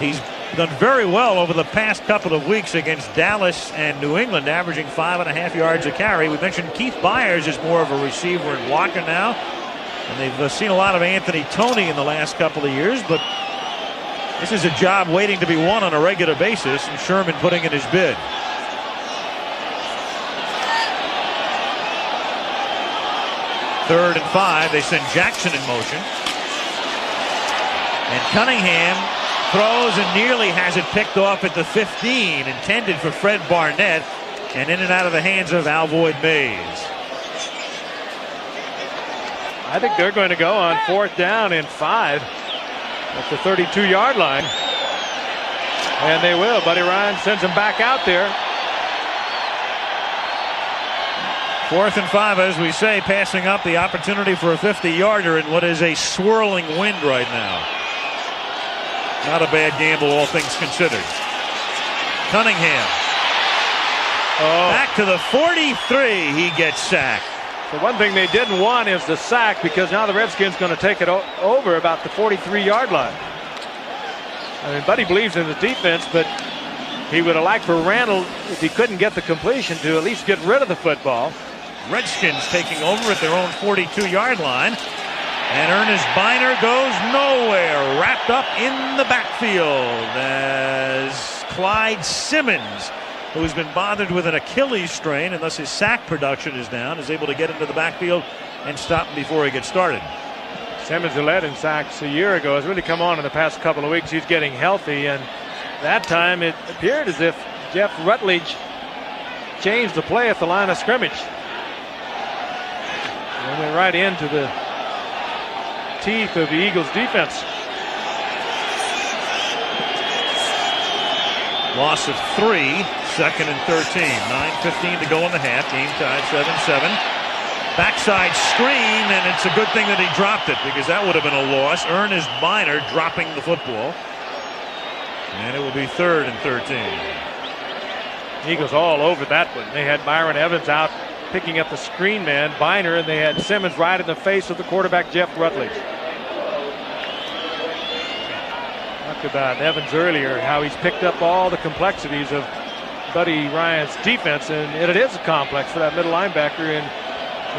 he's done very well over the past couple of weeks against Dallas and New England, averaging 5.5 yards a carry. We mentioned Keith Byers is more of a receiver and blocker now. And they've seen a lot of Anthony Toney in the last couple of years, but this is a job waiting to be won on a regular basis, and Sherman putting in his bid. Third and 5. They send Jackson in motion. And Cunningham throws and nearly has it picked off at the 15, intended for Fred Barnett, and in and out of the hands of Alvoid Mays. I think they're going to go on 4th down and 5 at the 32-yard line. And they will. Buddy Ryan sends him back out there. 4th and 5, as we say, passing up the opportunity for a 50-yarder in what is a swirling wind right now. Not a bad gamble, all things considered. Cunningham. Back to the 43. He gets sacked. The one thing they didn't want is the sack, because now the Redskins going to take it over about the 43-yard line. I mean, Buddy believes in the defense, but he would have liked for Randall, if he couldn't get the completion, to at least get rid of the football. Redskins taking over at their own 42-yard line. And Ernest Biner goes nowhere. Wrapped up in the backfield as Clyde Simmons, who's been bothered with an Achilles strain, and thus his sack production is down, is able to get into the backfield and stop him before he gets started. Simmons, who led in sacks a year ago, has really come on in the past couple of weeks. He's getting healthy, and that time it appeared as if Jeff Rutledge changed the play at the line of scrimmage. And went right into the teeth of the Eagles defense. Loss of 3, 2nd and 13. 9:15 to go in the half. Game tied 7-7. Backside screen, and it's a good thing that he dropped it, because that would have been a loss. Ernest Biner dropping the football. And it will be 3rd and 13. Eagles all over that one. They had Byron Evans out picking up the screen man, Biner, and they had Simmons right in the face of the quarterback, Jeff Rutledge. Talked about Evans earlier, how he's picked up all the complexities of Buddy Ryan's defense, and it is a complex for that middle linebacker in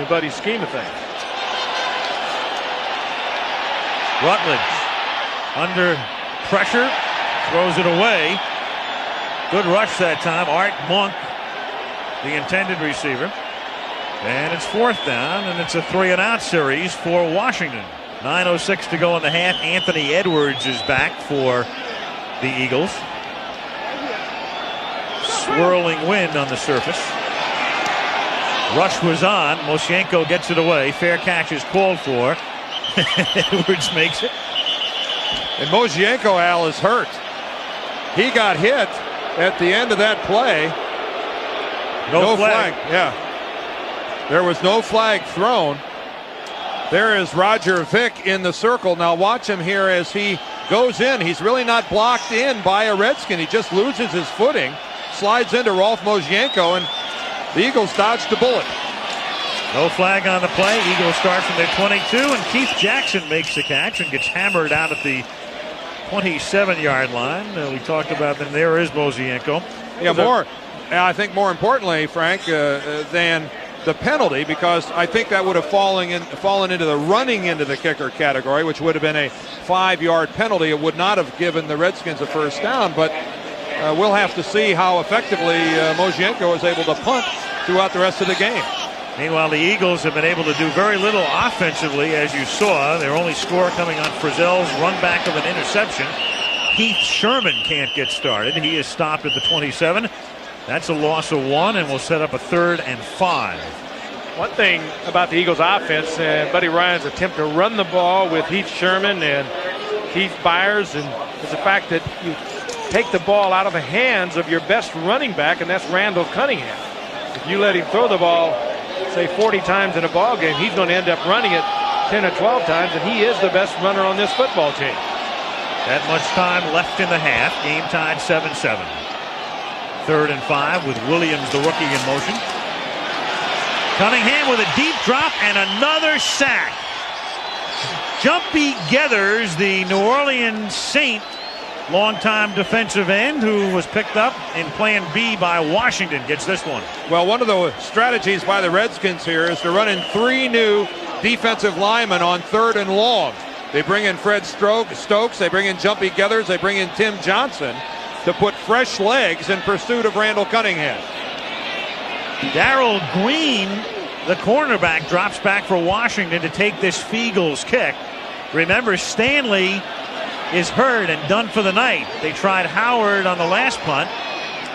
Buddy's scheme of things. Rutledge under pressure, throws it away. Good rush that time. Art Monk, the intended receiver. And it's 4th down, and it's a 3-and-out series for Washington. 9:06 to go in the half. Anthony Edwards is back for the Eagles. Swirling wind on the surface. Rush was on. Moshenko gets it away. Fair catch is called for. Edwards makes it. And Moshenko, Al, is hurt. He got hit at the end of that play. No flag. Yeah. There was no flag thrown. There is Roger Vick in the circle. Now watch him here as he goes in. He's really not blocked in by a Redskin. He just loses his footing, slides into Rolf Moshenko, and the Eagles dodged the bullet. No flag on the play. Eagles start from their 22, and Keith Jackson makes the catch and gets hammered out at the 27-yard line. We talked about them. There is Moshenko. Yeah, I think more importantly, Frank, than the penalty, because I think that would have fallen into the running into the kicker category, which would have been a 5-yard penalty. It would not have given the Redskins a first down, but we'll have to see how effectively Moshenko is able to punt throughout the rest of the game. Meanwhile, the Eagles have been able to do very little offensively, as you saw. Their only score coming on Frizzell's run back of an interception. Heath Sherman can't get started. He is stopped at the 27. That's a loss of 1, and will set up a 3rd and 5. One thing about the Eagles offense and Buddy Ryan's attempt to run the ball with Heath Sherman and Keith Byers, and is the fact that you take the ball out of the hands of your best running back, and that's Randall Cunningham. If you let him throw the ball, say 40 times in a ball game, he's going to end up running it 10 or 12 times, and he is the best runner on this football team. That much time left in the half. Game tied 7-7. 3rd and 5 with Williams, the rookie, in motion. Cunningham with a deep drop and another sack. Jumpy Gethers, the New Orleans Saint, longtime defensive end who was picked up in Plan B by Washington, gets this one. Well, one of the strategies by the Redskins here is to run in 3 new defensive linemen on 3rd and long. They bring in Fred Stokes, they bring in Jumpy Geathers, they bring in Tim Johnson to put fresh legs in pursuit of Randall Cunningham. Darrell Green, the cornerback, drops back for Washington to take this Feagles kick. Remember, Stanley is hurt and done for the night. They tried Howard on the last punt,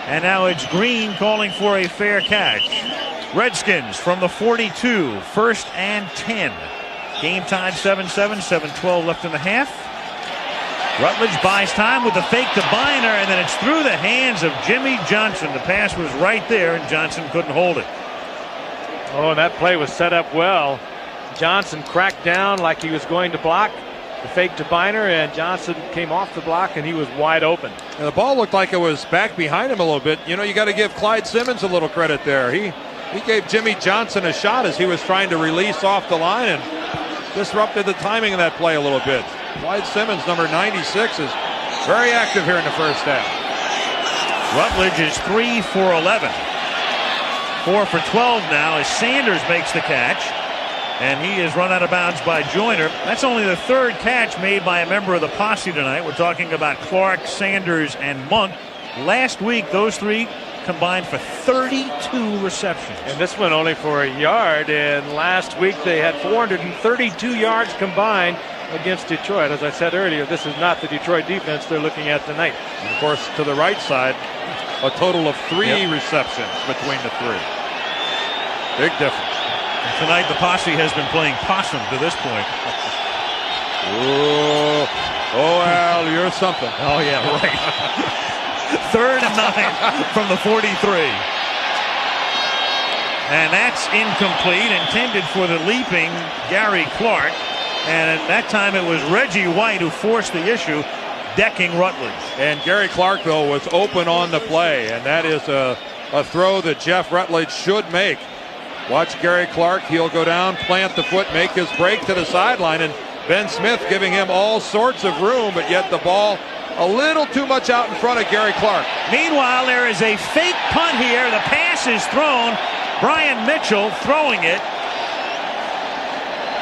and now it's Green calling for a fair catch. Redskins from the 42, 1st and 10. Game tied 7-7, 7:12 left in the half. Rutledge buys time with the fake to Biner, and then it's through the hands of Jimmy Johnson. The pass was right there, and Johnson couldn't hold it. Oh, and that play was set up well. Johnson cracked down like he was going to block. The fake to Biner, and Johnson came off the block, and he was wide open. And the ball looked like it was back behind him a little bit. You know, you got to give Clyde Simmons a little credit there. He gave Jimmy Johnson a shot as he was trying to release off the line and disrupted the timing of that play a little bit. Clyde Simmons, number 96, is very active here in the first half. Rutledge is 3 for 11. 4 for 12 now as Sanders makes the catch. And he is run out of bounds by Joyner. That's only the 3rd catch made by a member of the posse tonight. We're talking about Clark, Sanders, and Monk. Last week, those 3 combined for 32 receptions. And this one only for a yard. And last week they had 432 yards combined against Detroit. As I said earlier, this is not the Detroit defense they're looking at tonight. And of course, to the right side, a total of 3 receptions between the 3. Big difference. Tonight, the posse has been playing possum to this point. Oh, Al, you're something. Oh, yeah, right. 3rd and 9 from the 43. And that's incomplete, intended for the leaping Gary Clark. And at that time, it was Reggie White who forced the issue, decking Rutledge. And Gary Clark, though, was open on the play, and that is a throw that Jeff Rutledge should make. Watch Gary Clark. He'll go down, plant the foot, make his break to the sideline, and Ben Smith giving him all sorts of room, but yet the ball a little too much out in front of Gary Clark. Meanwhile, there is a fake punt here. The pass is thrown. Brian Mitchell throwing it.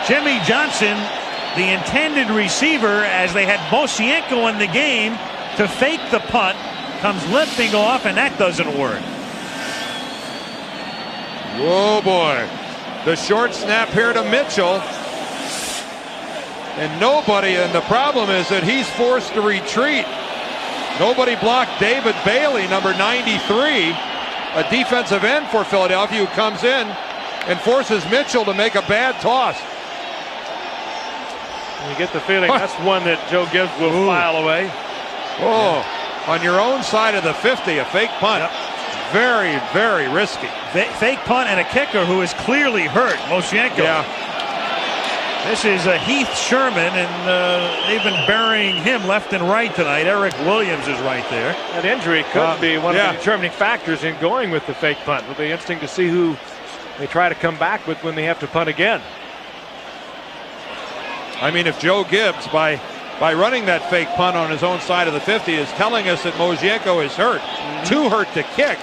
Jimmy Johnson, the intended receiver, as they had Mosienko in the game, to fake the punt, comes limping off, and that doesn't work. Whoa, boy. The short snap here to Mitchell. And the problem is that he's forced to retreat. Nobody blocked David Bailey, number 93, a defensive end for Philadelphia, who comes in and forces Mitchell to make a bad toss. You get the feeling that's one that Joe Gibbs will file away. Oh, on your own side of the 50, a fake punt. Yep. Very, very risky. Fake punt and a kicker who is clearly hurt, Mosienko. Yeah. This is Heath Sherman, and they've been burying him left and right tonight. Eric Williams is right there. That injury could be one of the determining factors in going with the fake punt. It'll be interesting to see who they try to come back with when they have to punt again. I mean, if Joe Gibbs, by running that fake punt on his own side of the 50, is telling us that Mosienko is hurt, too hurt to kick,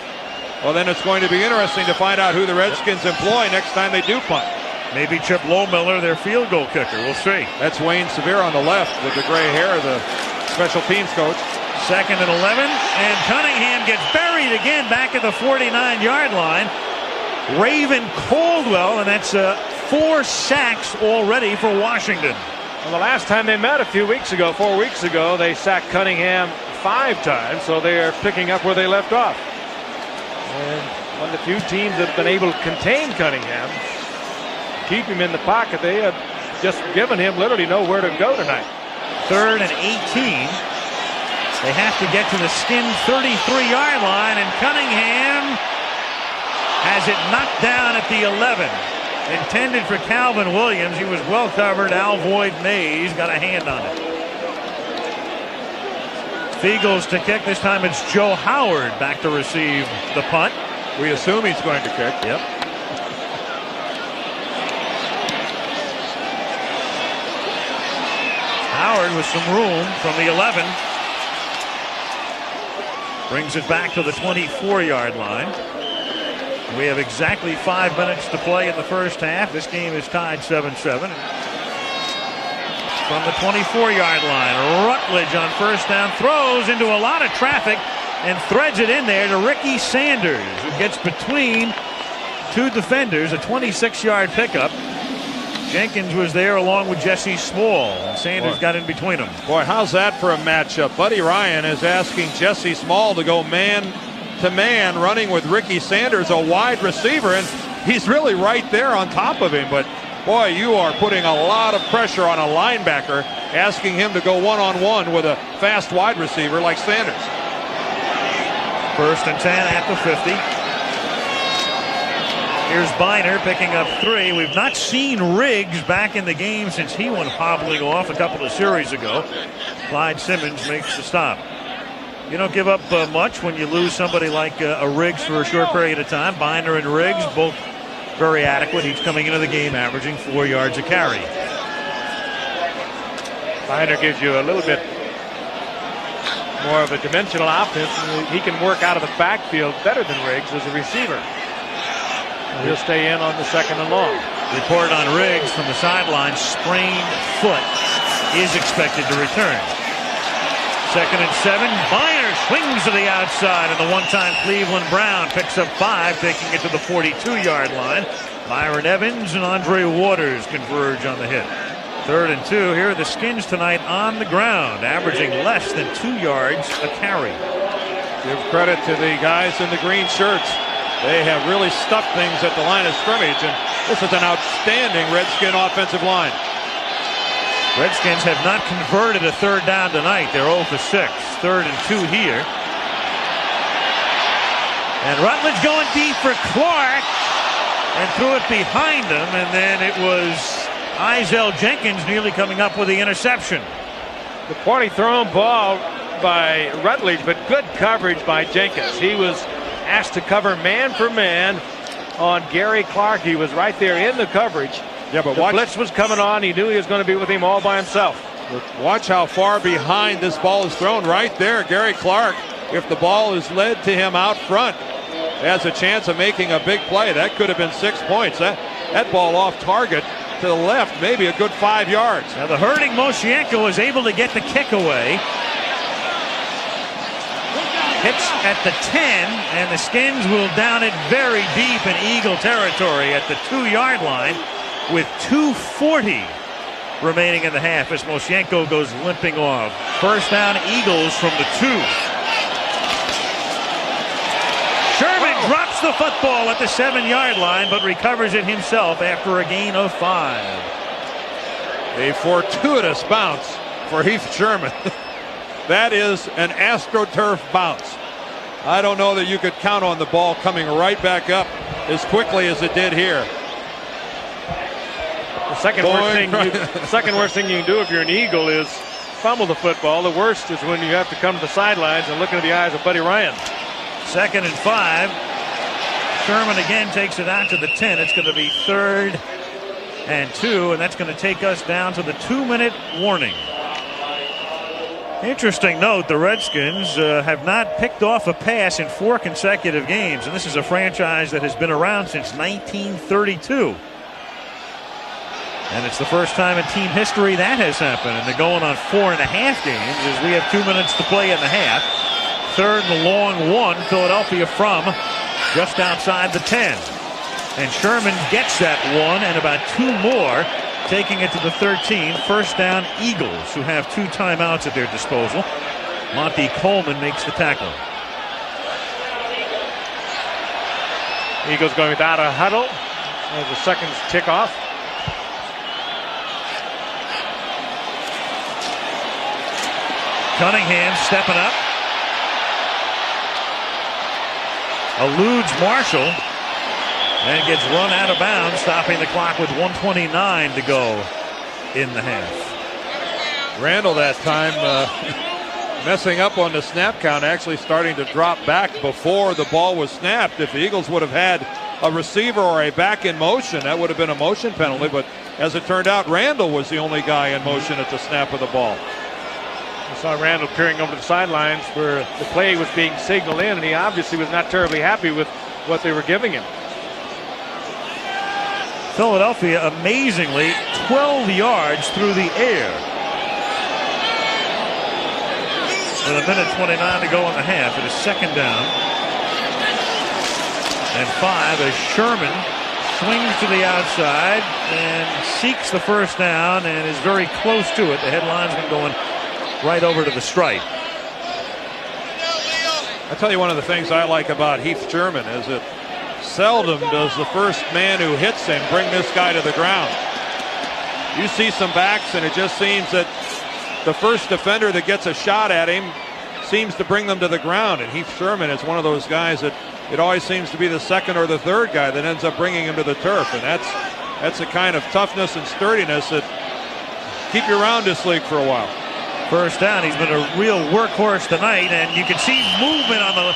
well, then it's going to be interesting to find out who the Redskins employ next time they do punt. Maybe Chip Lohmiller, their field goal kicker. We'll see. That's Wayne Sevier on the left with the gray hair, the special teams coach. 2nd and 11, and Cunningham gets buried again back at the 49-yard line. Raven Caldwell, and that's 4 sacks already for Washington. Well, the last time they met 4 weeks ago, they sacked Cunningham 5 times, so they are picking up where they left off. And one of the few teams that have been able to contain Cunningham, keep him in the pocket. They have just given him literally nowhere to go tonight. 3rd and 18. They have to get to the skin 33-yard line, and Cunningham has it knocked down at the 11. Intended for Calvin Williams. He was well covered. Al Voigt-Mays got a hand on it. Feagles to kick. This time it's Joe Howard back to receive the punt. We assume he's going to kick. Yep. Howard with some room from the 11. Brings it back to the 24-yard line. We have exactly 5 minutes to play in the first half. This game is tied 7-7. From the 24-yard line, Rutledge on first down throws into a lot of traffic and threads it in there to Ricky Sanders, who gets between two defenders, a 26-yard pickup. Jenkins was there along with Jesse Small, and Sanders got in between them. Boy, how's that for a matchup? Buddy Ryan is asking Jesse Small to go man-to-man, running with Ricky Sanders, a wide receiver, and he's really right there on top of him. But, boy, you are putting a lot of pressure on a linebacker, asking him to go one-on-one with a fast wide receiver like Sanders. 1st and 10 at the 50. Here's Biner picking up 3. We've not seen Riggs back in the game since he went hobbling off a couple of series ago. Clyde Simmons makes the stop. You don't give up much when you lose somebody like a Riggs for a short period of time. Biner and Riggs both very adequate. He's coming into the game averaging 4 yards a carry. Biner gives you a little bit more of a dimensional offense. He can work out of the backfield better than Riggs as a receiver. He'll stay in on the 2nd and long. Report on Riggs from the sideline. Sprained foot is expected to return. 2nd and 7. Biner swings to the outside, and the one-time Cleveland Brown picks up 5, taking it to the 42-yard line. Myron Evans and Andre Waters converge on the hit. 3rd and 2. Here are the Skins tonight on the ground, averaging less than 2 yards a carry. Give credit to the guys in the green shirts. They have really stuffed things at the line of scrimmage, and this is an outstanding Redskin offensive line. Redskins have not converted a 3rd down tonight. They're 0 for 6. 3rd and 2 here. And Rutledge going deep for Clark and threw it behind him, and then it was Izell Jenkins nearly coming up with the interception. The poorly thrown ball by Rutledge, but good coverage by Jenkins. He was asked to cover man for man on Gary Clark. He was right there in the coverage. Yeah, but the blitz was coming on. He knew he was going to be with him all by himself. Watch how far behind this ball is thrown. Right there, Gary Clark, if the ball is led to him out front, has a chance of making a big play. That could have been 6 points. That ball off target to the left, maybe a good 5 yards. Now the hurting Mosienko is able to get the kick away. Hits at the 10, and the Skins will down it very deep in Eagle territory at the 2-yard line with 2:40 remaining in the half as Mosienko goes limping off. 1st down, Eagles from the 2. Sherman drops the football at the 7-yard line, but recovers it himself after a gain of 5. A fortuitous bounce for Heath Sherman. That is an AstroTurf bounce. I don't know that you could count on the ball coming right back up as quickly as it did here. The second worst thing you can do if you're an Eagle is fumble the football. The worst is when you have to come to the sidelines and look into the eyes of Buddy Ryan. 2nd and 5. Sherman again takes it out to the 10. It's going to be 3rd and 2, and that's going to take us down to the 2-minute warning. Interesting note, the Redskins have not picked off a pass in 4 consecutive games, and this is a franchise that has been around since 1932. And it's the first time in team history that has happened, and they're going on 4.5 games as we have 2 minutes to play in the half. 3rd and long 1, Philadelphia from just outside the 10. And Sherman gets that 1 and about 2 more, taking it to the 13. 1st down, Eagles, who have 2 timeouts at their disposal. Monty Coleman makes the tackle. Eagles going without a huddle as the seconds tick off. Cunningham stepping up. Eludes Marshall and gets run out of bounds, stopping the clock with 1:29 to go in the half. Randall that time messing up on the snap count, actually starting to drop back before the ball was snapped. If the Eagles would have had a receiver or a back in motion, that would have been a motion penalty, but as it turned out, Randall was the only guy in motion at the snap of the ball. I saw Randall peering over the sidelines where the play was being signaled in, and he obviously was not terribly happy with what they were giving him. Philadelphia, amazingly, 12 yards through the air. With a minute 29 to go in the half. It is second down and 5 as Sherman swings to the outside and seeks the first down and is very close to it. The head linesman going right over to the stripe. I tell you, one of the things I like about Heath Sherman is that seldom does the first man who hits him bring this guy to the ground. You see some backs, and it just seems that the first defender that gets a shot at him seems to bring them to the ground. And Heath Sherman is one of those guys that it always seems to be the second or the third guy that ends up bringing him to the turf. And that's a kind of toughness and sturdiness that keep you around this league for a while. First down. He's been a real workhorse tonight, and you can see movement on the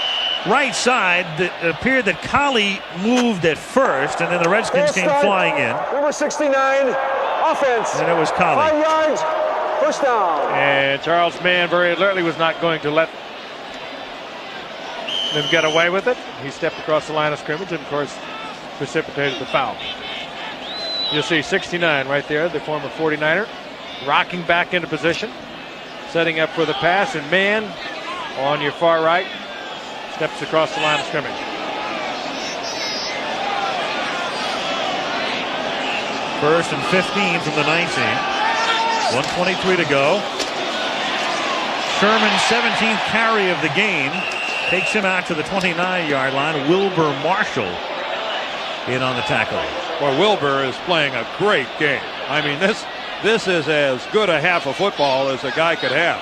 right side. That appeared that Collie moved at first, and then the Redskins came flying in. Number 69, offense. And it was Collie. 5 yards, first down. And Charles Mann very alertly was not going to let them get away with it. He stepped across the line of scrimmage and, of course, precipitated the foul. You'll see 69 right there, the former 49er, rocking back into position, setting up for the pass, and Mann on your far right steps across the line of scrimmage. First and 15 from the 19. 1:23 to go. Sherman's 17th carry of the game takes him out to the 29-yard line. Wilbur Marshall in on the tackle. Well, Wilbur is playing a great game. I mean, this is as good a half of football as a guy could have.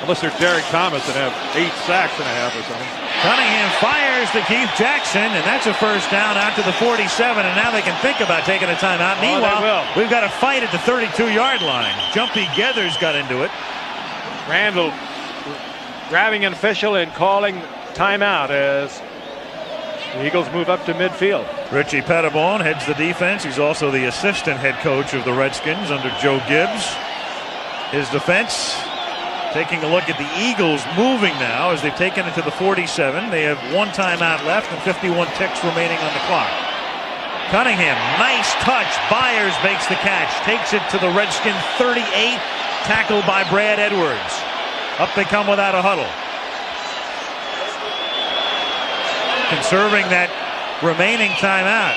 Unless there's Derek Thomas and have 8 sacks and a half or something. Cunningham fires to Keith Jackson, and that's a first down out to the 47, and now they can think about taking a timeout. Meanwhile, we've got a fight at the 32-yard line. Jumpy Geathers got into it. Randall grabbing an official and calling timeout as the Eagles move up to midfield. Richie Pettibone heads the defense. He's also the assistant head coach of the Redskins under Joe Gibbs. His defense taking a look at the Eagles moving now as they've taken it to the 47. They have 1 timeout left and 51 ticks remaining on the clock. Cunningham, nice touch. Byers makes the catch. Takes it to the Redskin 38. Tackled by Brad Edwards. Up they come without a huddle. Conserving that remaining timeout.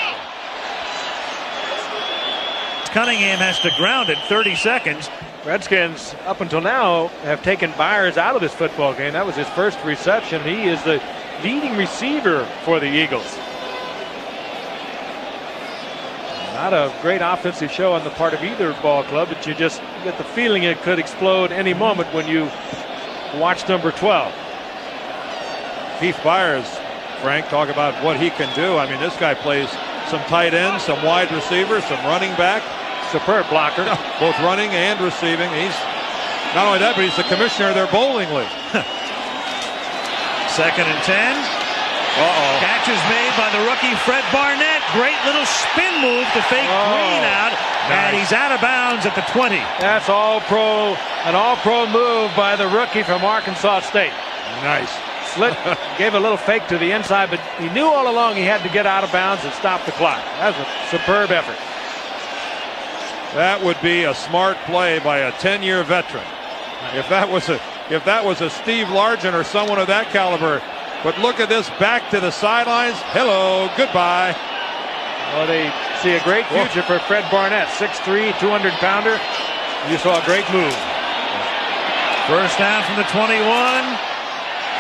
Cunningham has to ground it 30 seconds. Redskins, up until now, have taken Byers out of this football game. That was his first reception. He is the leading receiver for the Eagles. Not a great offensive show on the part of either ball club, but you just get the feeling it could explode any moment when you watch number 12. Keith Byers, Frank, talk about what he can do. I mean, this guy plays some tight end, some wide receiver, some running back. Superb blocker. Both running and receiving. He's not only that, but he's the commissioner of their bowling league. Second and 10. Catch is made by the rookie Fred Barnett. Great little spin move to fake Green out. Nice. And he's out of bounds at the 20. That's an all-pro move by the rookie from Arkansas State. Nice. Gave a little fake to the inside, but he knew all along he had to get out of bounds and stop the clock. That was a superb effort. That would be a smart play by a 10-year veteran. If that was a Steve Largent or someone of that caliber. But look at this, back to the sidelines. Hello, goodbye. Well, they see a great future for Fred Barnett, 6'3", 200-pounder. You saw a great move. First down from the 21.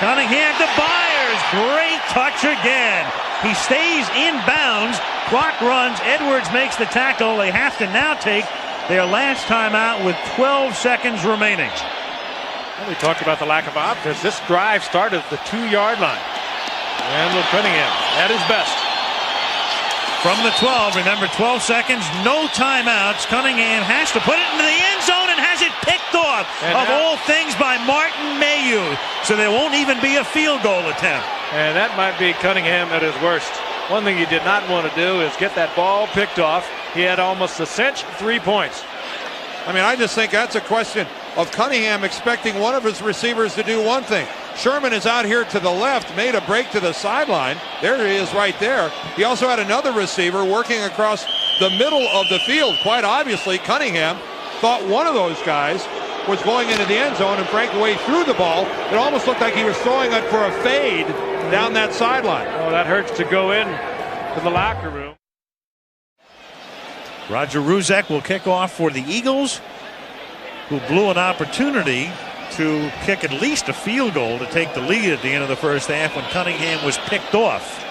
Cunningham to Byers. Great touch again. He stays in bounds. Clock runs. Edwards makes the tackle. They have to now take their last timeout with 12 seconds remaining. Well, we talked about the lack of offense. This drive started at the 2-yard line. Randall Cunningham at his best. From the 12, remember 12 seconds, no timeouts. Cunningham has to put it into the end zone and has it picked off, all things, by Martin Mayhew. So there won't even be a field goal attempt. And that might be Cunningham at his worst. One thing he did not want to do is get that ball picked off. He had almost a cinch, 3 points. I mean, I just think that's a question of Cunningham expecting one of his receivers to do one thing. Sherman is out here to the left, made a break to the sideline. There he is right there. He also had another receiver working across the middle of the field. Quite obviously, Cunningham thought one of those guys was going into the end zone and break away through the ball. It almost looked like he was throwing it for a fade down that sideline. Oh, that hurts to go in to the locker room. Roger Ruzek will kick off for the Eagles, who blew an opportunity to kick at least a field goal to take the lead at the end of the first half when Cunningham was picked off.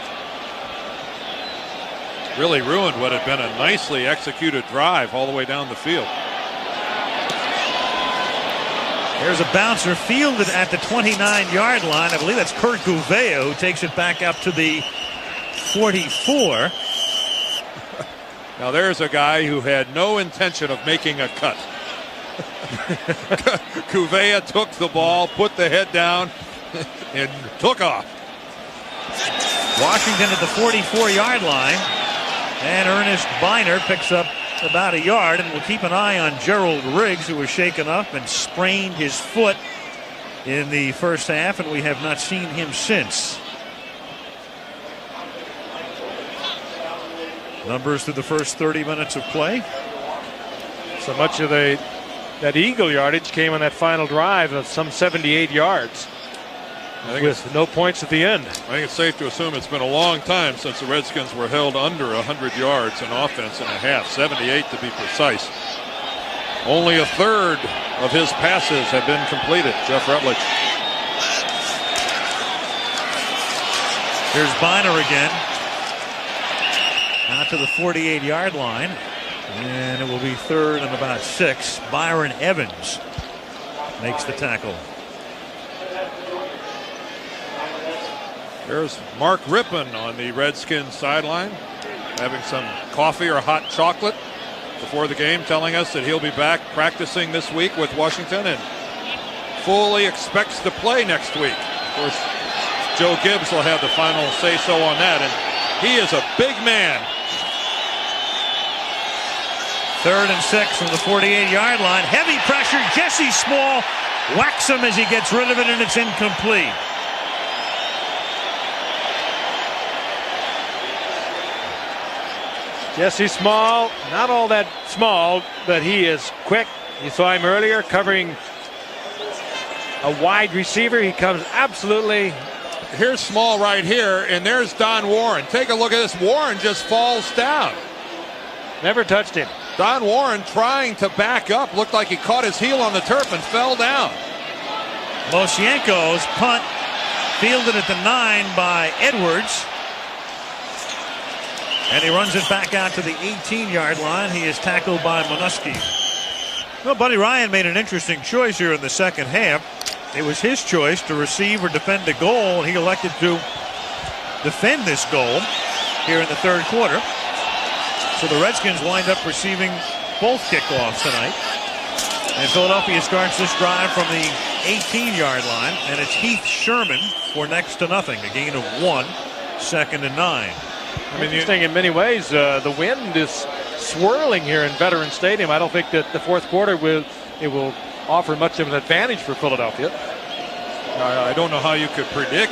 Really ruined what had been a nicely executed drive all the way down the field. There's a bouncer fielded at the 29-yard line. I believe that's Kurt Gouveia who takes it back up to the 44. Now there's a guy who had no intention of making a cut. Gouveia took the ball, put the head down, and took off. Washington at the 44-yard line. And Ernest Biner picks up about a yard, and we'll keep an eye on Gerald Riggs, who was shaken up and sprained his foot in the first half, and we have not seen him since. Numbers through the first 30 minutes of play. So much of that Eagle yardage came on that final drive of some 78 yards. With no points at the end. I think it's safe to assume it's been a long time since the Redskins were held under 100 yards in offense in a half, 78 to be precise. Only a third of his passes have been completed. Jeff Rutledge. Here's Biner again. Out to the 48-yard line. And it will be third and about 6. Byron Evans makes the tackle. There's Mark Rippon on the Redskins sideline, having some coffee or hot chocolate before the game, telling us that he'll be back practicing this week with Washington and fully expects to play next week. Of course, Joe Gibbs will have the final say-so on that, and he is a big man. Third and 6 from the 48-yard line. Heavy pressure. Jesse Small whacks him as he gets rid of it, and it's incomplete. Jesse Small, not all that small, but he is quick. You saw him earlier covering a wide receiver. He comes absolutely. Here's Small right here, and there's Don Warren. Take a look at this. Warren just falls down. Never touched him. Don Warren trying to back up. Looked like he caught his heel on the turf and fell down. Mosienko's punt fielded at the 9 by Edwards. And he runs it back out to the 18-yard line. He is tackled by Minuski. Well, Buddy Ryan made an interesting choice here in the second half. It was his choice to receive or defend a goal, and he elected to defend this goal here in the third quarter. So the Redskins wind up receiving both kickoffs tonight. And Philadelphia starts this drive from the 18-yard line, and it's Heath Sherman for next to nothing. A gain of 1, 2nd and 9. I mean, interesting in many ways. The wind is swirling here in Veterans Stadium. I don't think that the fourth quarter will offer much of an advantage for Philadelphia. I don't know how you could predict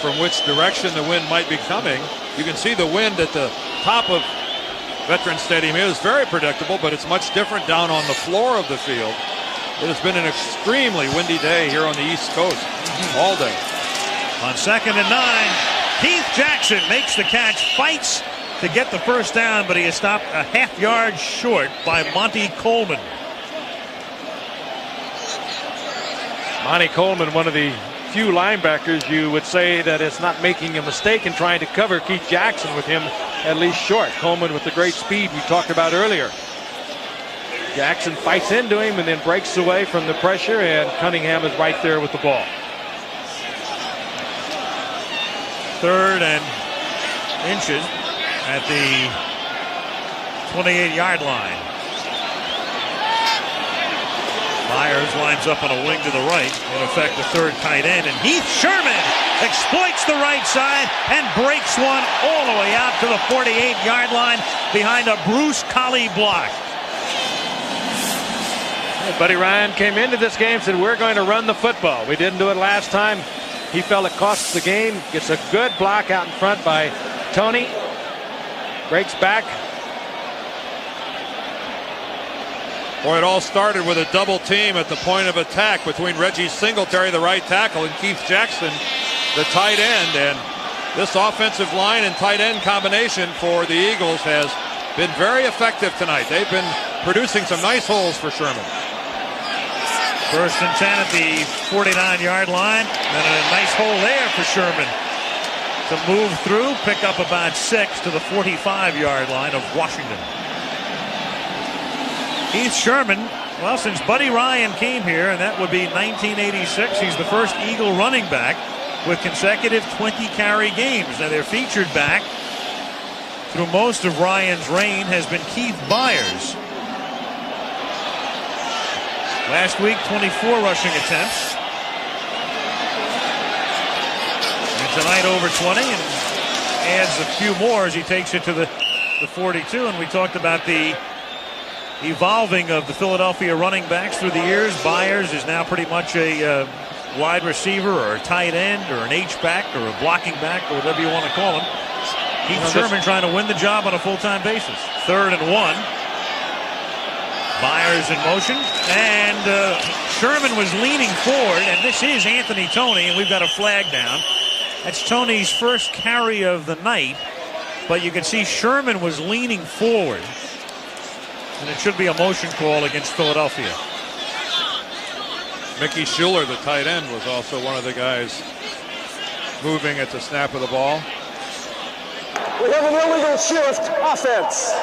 from which direction the wind might be coming. You can see the wind at the top of Veterans Stadium is very predictable, but it's much different down on the floor of the field. It has been an extremely windy day here on the East Coast all day. On 2nd and 9. Keith Jackson makes the catch, fights to get the first down, but he is stopped a half-yard short by Monty Coleman. Monty Coleman, one of the few linebackers you would say that is not making a mistake in trying to cover Keith Jackson with him at least short. Coleman with the great speed we talked about earlier. Jackson fights into him and then breaks away from the pressure, and Cunningham is right there with the ball. 3rd and inches at the 28-yard line. Myers lines up on a wing to the right, in effect the third tight end, and Heath Sherman exploits the right side and breaks one all the way out to the 48-yard line behind a Bruce Colley block. Buddy Ryan came into this game and said, we're going to run the football. We didn't do it last time. He felt it cost the game. Gets a good block out in front by Tony. Breaks back. Boy, it all started with a double team at the point of attack between Reggie Singletary, the right tackle, and Keith Jackson, the tight end. And this offensive line and tight end combination for the Eagles has been very effective tonight. They've been producing some nice holes for Sherman. 1st and 10 at the 49-yard line. And a nice hole there for Sherman to move through, pick up about 6 to the 45-yard line of Washington. Keith Sherman, well, since Buddy Ryan came here, and that would be 1986, he's the first Eagle running back with consecutive 20-carry games. Now, their featured back through most of Ryan's reign has been Keith Byers. Last week, 24 rushing attempts. And tonight, over 20, and adds a few more as he takes it to the 42. And we talked about the evolving of the Philadelphia running backs through the years. Byers is now pretty much a wide receiver or a tight end or an H-back or a blocking back or whatever you want to call him. Keith Sherman trying to win the job on a full-time basis. 3rd and 1. Byers in motion, and Sherman was leaning forward, and this is Anthony Toney, and we've got a flag down. That's Toney's first carry of the night, but you can see Sherman was leaning forward, and it should be a motion call against Philadelphia. Mickey Schuler, the tight end, was also one of the guys moving at the snap of the ball. We have an illegal shift offense.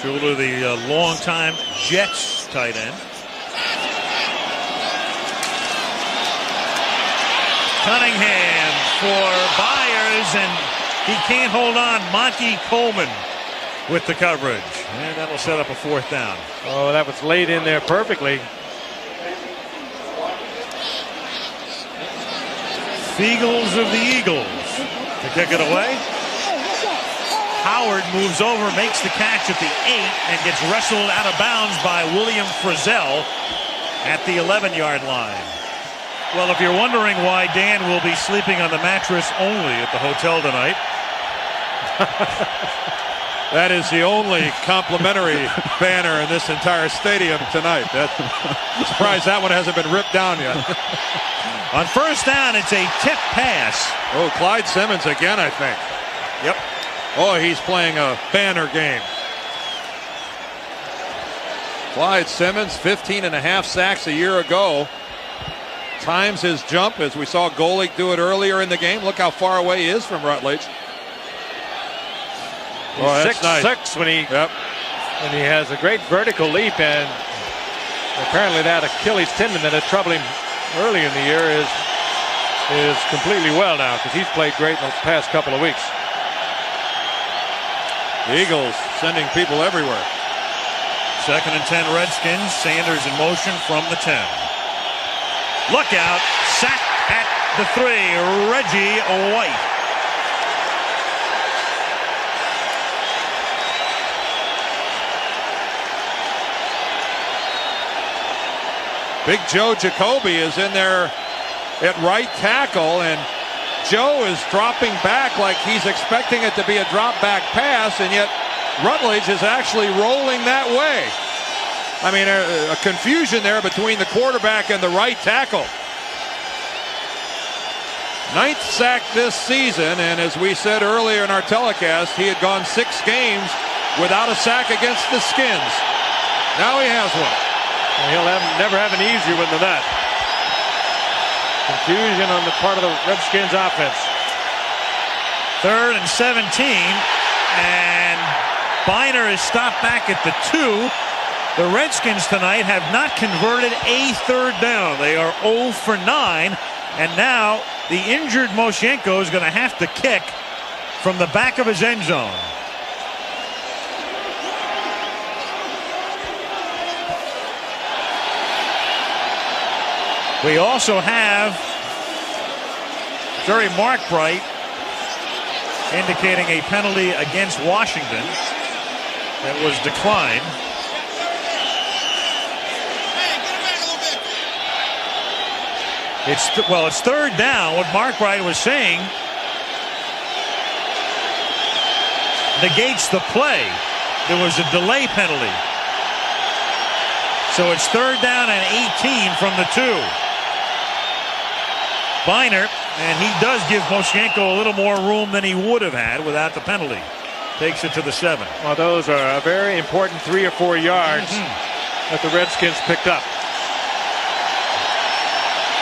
Schuler, the longtime Jets tight end. Cunningham for Byers, and he can't hold on. Monty Coleman with the coverage. And that'll set up a 4th down. Oh, that was laid in there perfectly. Feagles of the Eagles to kick it away. Howard moves over, makes the catch at the 8, and gets wrestled out of bounds by William Frizzell at the 11-yard line. Well, if you're wondering why Dan will be sleeping on the mattress only at the hotel tonight. That is the only complimentary banner in this entire stadium tonight. I'm surprised that one hasn't been ripped down yet. On 1st down, it's a tip pass. Oh, Clyde Simmons again, I think. Yep. Oh, he's playing a banner game. Clyde Simmons, 15.5 sacks a year ago. Times his jump, as we saw Golick do it earlier in the game. Look how far away he is from Rutledge. He's 6'6" when he has a great vertical leap, and apparently that Achilles tendon that had troubled him early in the year is completely well now, because he's played great in the past couple of weeks. The Eagles sending people everywhere. 2nd and 10 Redskins. Sanders in motion from the 10. Look out. Sack at the 3. Reggie White. Big Joe Jacoby is in there at right tackle, and Joe is dropping back like he's expecting it to be a drop back pass, and yet Rutledge is actually rolling that way. I mean, a confusion there between the quarterback and the right tackle. 9th sack this season, and as we said earlier in our telecast, he had gone 6 games without a sack against the Skins. Now he has one. He'll never have an easier one than that. Confusion on the part of the Redskins offense. 3rd and 17, and Biner is stopped back at the 2. The Redskins tonight have not converted a 3rd down. They are 0 for 9, and now the injured Moshenko is going to have to kick from the back of his end zone. We also have Jerry Markbright indicating a penalty against Washington that was declined. It's third down. What Mark Wright was saying negates the play. There was a delay penalty. So it's third down and 18 from the 2. Biner, and he does give Moshenko a little more room than he would have had without the penalty. Takes it to the 7. Well, those are a very important 3 or 4 yards that the Redskins picked up.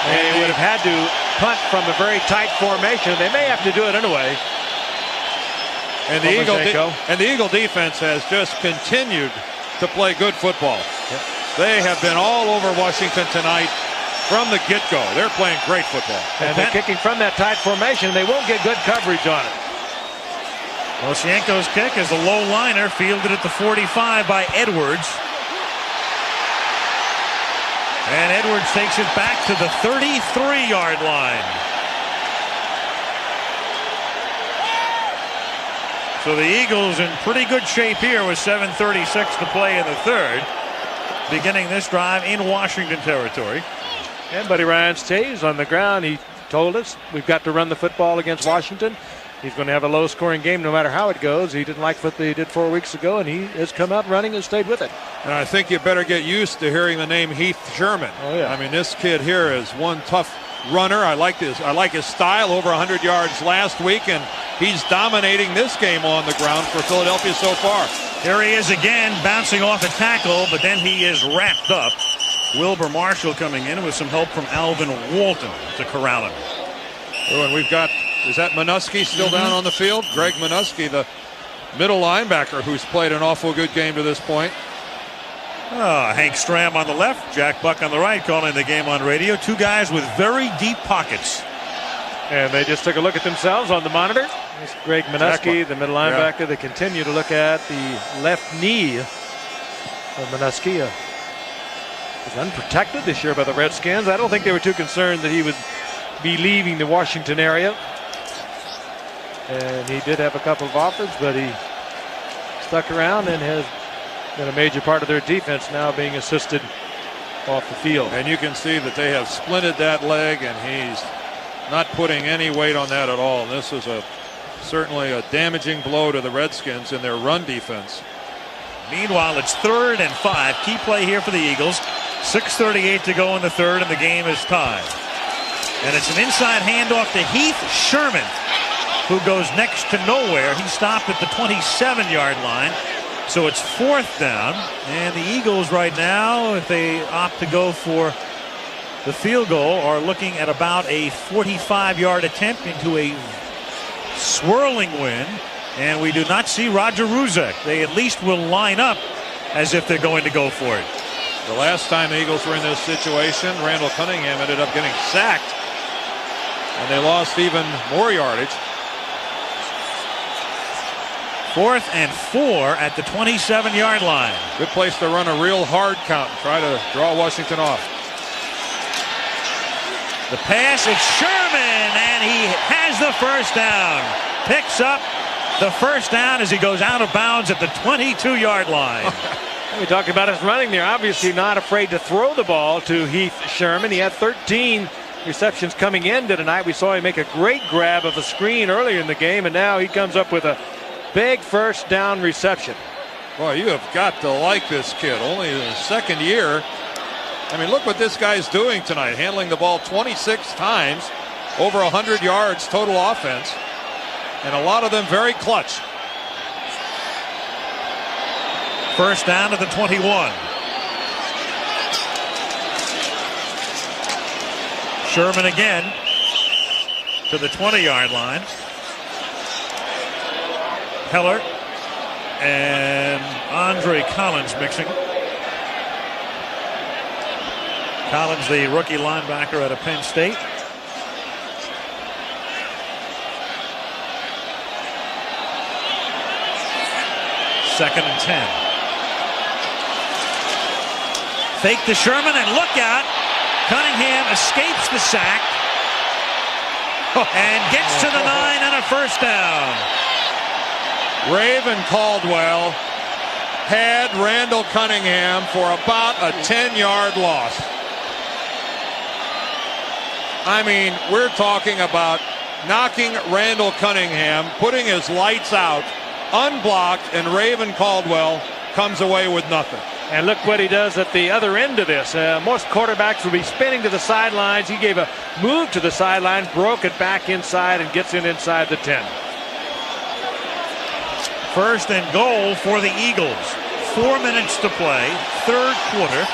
They would have had to punt from a very tight formation. They may have to do it anyway. And the Eagle defense has just continued to play good football. Yep. They have been all over Washington tonight from the get-go. They're playing great football. And they're kicking from that tight formation. They won't get good coverage on it. Moshenko's kick is a low liner fielded at the 45 by Edwards. And Edwards takes it back to the 33-yard line. So the Eagles in pretty good shape here with 7:36 to play in the third. Beginning this drive in Washington territory. And Buddy Ryan stays on the ground. He told us we've got to run the football against Washington. He's going to have a low-scoring game no matter how it goes. He didn't like what they did 4 weeks ago, and he has come out running and stayed with it. And I think you better get used to hearing the name Heath Sherman. Oh, yeah. I mean, this kid here is one tough runner. I like his style. Over 100 yards last week, and he's dominating this game on the ground for Philadelphia so far. Here he is again, bouncing off a tackle, but then he is wrapped up. Wilbur Marshall coming in with some help from Alvin Walton to corral him. Oh, and we've got, is that Minuski still down on the field? Greg Minuski, the middle linebacker, who's played an awful good game to this point. Hank Stram on the left, Jack Buck on the right, calling the game on radio. Two guys with very deep pockets. And they just took a look at themselves on the monitor. It's Greg Minuski, the middle linebacker. Yeah. They continue to look at the left knee of Minuski. Was unprotected this year by the Redskins. I don't think they were too concerned that he would be leaving the Washington area. And he did have a couple of offers, but he stuck around and has been a major part of their defense now, being assisted off the field. And you can see that they have splinted that leg, and he's not putting any weight on that at all. This is certainly a damaging blow to the Redskins in their run defense. Meanwhile, it's 3rd and 5. Key play here for the Eagles. 6:38 to go in the third, and the game is tied. And it's an inside handoff to Heath Sherman, who goes next to nowhere. He stopped at the 27-yard line. So it's 4th down. And the Eagles right now, if they opt to go for the field goal, are looking at about a 45-yard attempt into a swirling wind. And we do not see Roger Ruzek. They at least will line up as if they're going to go for it. The last time the Eagles were in this situation, Randall Cunningham ended up getting sacked, and they lost even more yardage. 4th and 4 at the 27-yard line. Good place to run a real hard count and try to draw Washington off. The pass, it's Sherman, and he has the first down. Picks up the first down as he goes out of bounds at the 22-yard line. We talked about his running there. Obviously not afraid to throw the ball to Heath Sherman. He had 13 receptions coming into tonight. We saw him make a great grab of a screen earlier in the game, and now he comes up with a big first down reception. Boy, you have got to like this kid. Only in his second year. I mean, look what this guy's doing tonight. Handling the ball 26 times, over 100 yards total offense, and a lot of them very clutch. First down to the 21. Sherman again to the 20-yard line. Heller and Andre Collins mixing. Collins, the rookie linebacker out of Penn State. Second and 10. Fake to Sherman, and look out. Cunningham escapes the sack and gets to the 9 on a first down. Raven Caldwell had Randall Cunningham for about a 10-yard loss. I mean, we're talking about knocking Randall Cunningham, putting his lights out, unblocked, and Raven Caldwell comes away with nothing. And look what he does at the other end of this. Most quarterbacks will be spinning to the sidelines. He gave a move to the sideline, broke it back inside, and gets in inside the 10. First and goal for the Eagles. 4 minutes to play. Third quarter.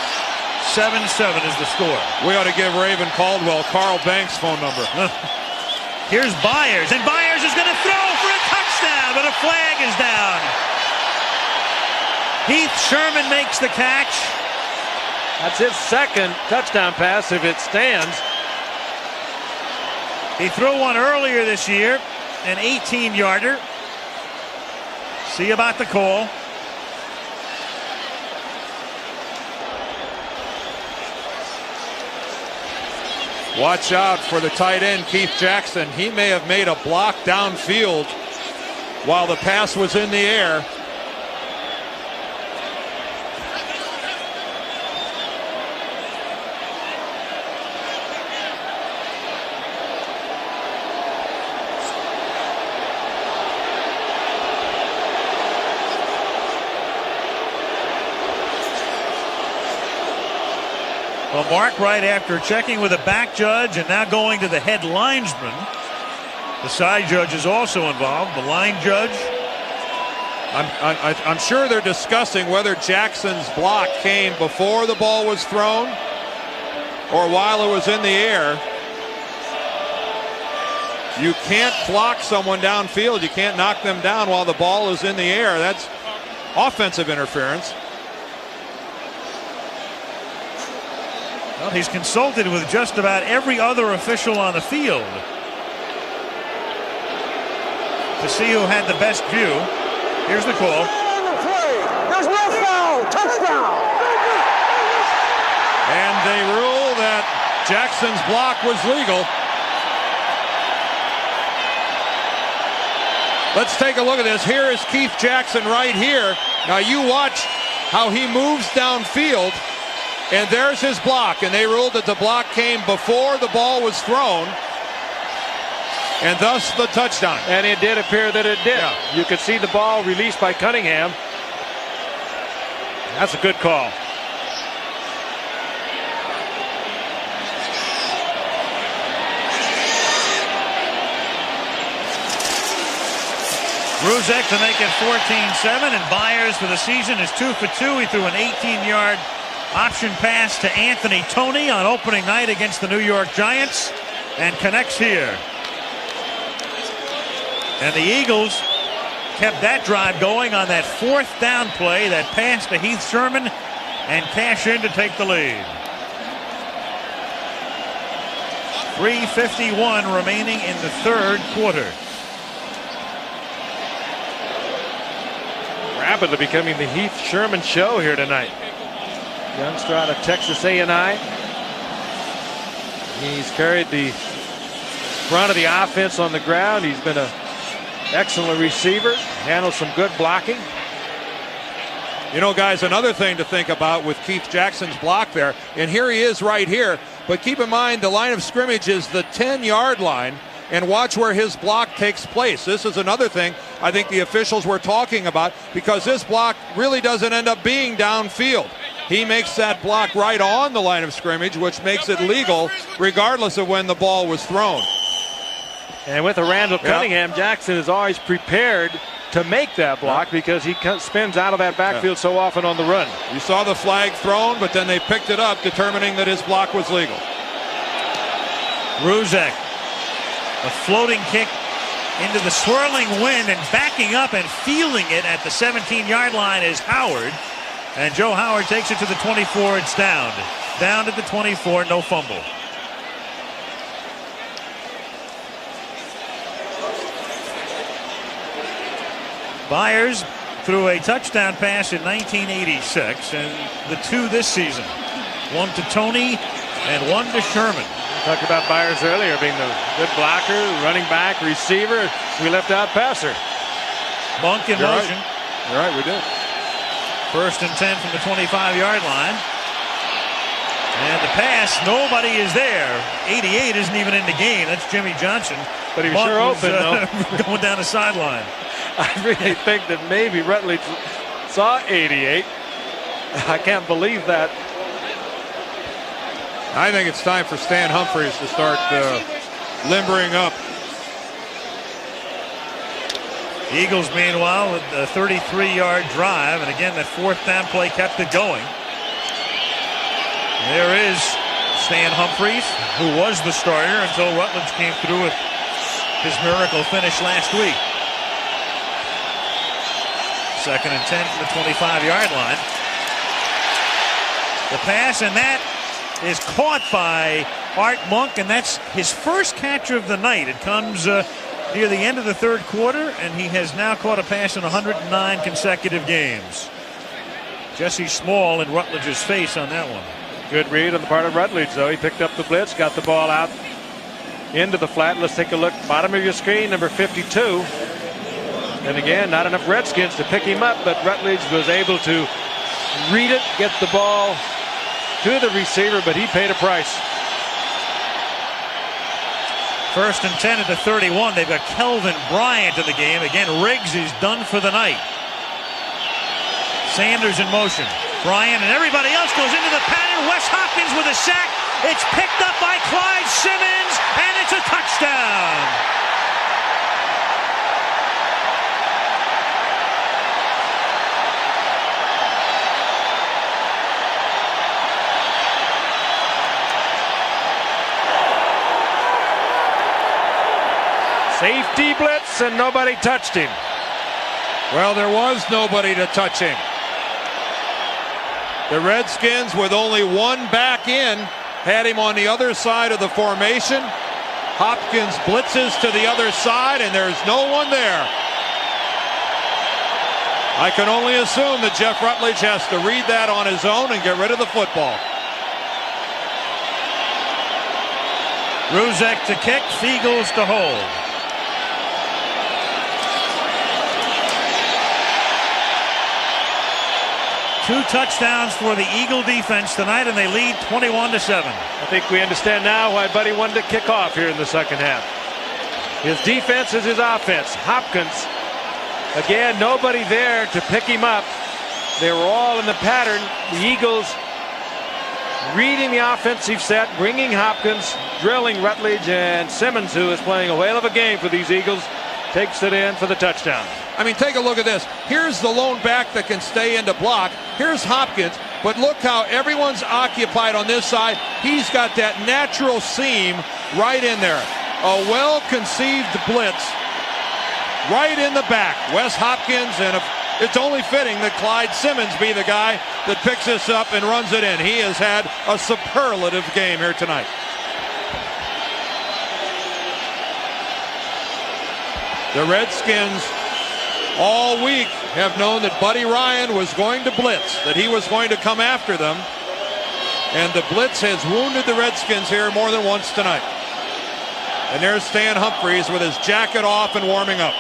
7-7 is the score. We ought to give Raven Caldwell Carl Banks' phone number. Here's Byers, and Byers is going to throw for a touchdown, but a flag is down. Heath Sherman makes the catch. That's his second touchdown pass if it stands. He threw one earlier this year, an 18-yarder. See about the call. Watch out for the tight end, Keith Jackson. He may have made a block downfield while the pass was in the air. Well, Mark, right after checking with the back judge and now going to the head linesman. The side judge is also involved, the line judge. I'm sure they're discussing whether Jackson's block came before the ball was thrown or while it was in the air. You can't block someone downfield. You can't knock them down while the ball is in the air. That's offensive interference. Well, he's consulted with just about every other official on the field to see who had the best view. Here's the call. There's no foul. Touchdown. And they rule that Jackson's block was legal. Let's take a look at this. Here is Keith Jackson right here. Now you watch how he moves downfield. And there's his block, and they ruled that the block came before the ball was thrown, and thus the touchdown. And it did appear that it did. Yeah. You could see the ball released by Cunningham. That's a good call. Ruzek to make it 14-7, and Byers for the season is 2 for 2. He threw an 18-yard option pass to Anthony Toney on opening night against the New York Giants and connects here. And the Eagles kept that drive going on that fourth down play, that pass to Heath Sherman, and cash in to take the lead. 3:51 remaining in the third quarter. Rapidly becoming the Heath Sherman show here tonight. Youngster out of Texas A&I. He's carried the front of the offense on the ground. He's been an excellent receiver. Handles some good blocking. You know, guys, another thing to think about with Keith Jackson's block there, and here he is right here, but keep in mind the line of scrimmage is the 10-yard line, and watch where his block takes place. This is another thing I think the officials were talking about, because this block really doesn't end up being downfield. He makes that block right on the line of scrimmage, which makes it legal regardless of when the ball was thrown. And with a Randall Cunningham, Jackson is always prepared to make that block because he spins out of that backfield so often on the run. You saw the flag thrown, but then they picked it up, determining that his block was legal. Ruzek, a floating kick into the swirling wind, and backing up and fielding it at the 17-yard line is Howard. And Joe Howard takes it to the 24. It's down. Down to the 24. No fumble. Byers threw a touchdown pass in 1986, and the two this season. One to Toney and one to Sherman. Talked about Byers earlier being the good blocker, running back, receiver. We left out passer. Monk in motion. Right. You're right, we did. 1st and 10 from the 25-yard line. And the pass, nobody is there. 88 isn't even in the game. That's Jimmy Johnson. But he was sure open, though. Going down the sideline. I really think that maybe Rutledge saw 88. I can't believe that. I think it's time for Stan Humphries to start limbering up. Eagles, meanwhile, with a 33-yard drive. And again, that 4th down play kept it going. There is Stan Humphries, who was the starter until Rutledge came through with his miracle finish last week. 2nd and 10 from the 25-yard line. The pass, and that is caught by Art Monk, and that's his first catch of the night. It comes near the end of the 3rd quarter, and he has now caught a pass in 109 consecutive games. Jesse Small in Rutledge's face on that one. Good read on the part of Rutledge, though. He picked up the blitz, got the ball out into the flat. Let's take a look. Bottom of your screen, number 52. And again, not enough Redskins to pick him up, but Rutledge was able to read it, get the ball to the receiver, but he paid a price. 1st and 10 at the 31. They've got Kelvin Bryant in the game. Again, Riggs is done for the night. Sanders in motion. Bryant and everybody else goes into the pattern. Wes Hopkins with a sack. It's picked up by Clyde Simmons, and it's a touchdown. Safety blitz, and nobody touched him. Well, there was nobody to touch him. The Redskins, with only one back in, had him on the other side of the formation. Hopkins blitzes to the other side, and there's no one there. I can only assume that Jeff Rutledge has to read that on his own and get rid of the football. Ruzek to kick, Fiegels to hold. Two touchdowns for the Eagle defense tonight, and they lead 21-7. I think we understand now why Buddy wanted to kick off here in the 2nd half. His defense is his offense. Hopkins, again, nobody there to pick him up. They were all in the pattern. The Eagles reading the offensive set, bringing Hopkins, drilling Rutledge, and Simmons, who is playing a whale of a game for these Eagles, takes it in for the touchdown. I mean, take a look at this. Here's the lone back that can stay into block. Here's Hopkins, but look how everyone's occupied on this side. He's got that natural seam right in there. A well-conceived blitz right in the back. Wes Hopkins, and it's only fitting that Clyde Simmons be the guy that picks this up and runs it in. He has had a superlative game here tonight. The Redskins all week have known that Buddy Ryan was going to blitz, that he was going to come after them. And the blitz has wounded the Redskins here more than once tonight. And there's Stan Humphries with his jacket off and warming up.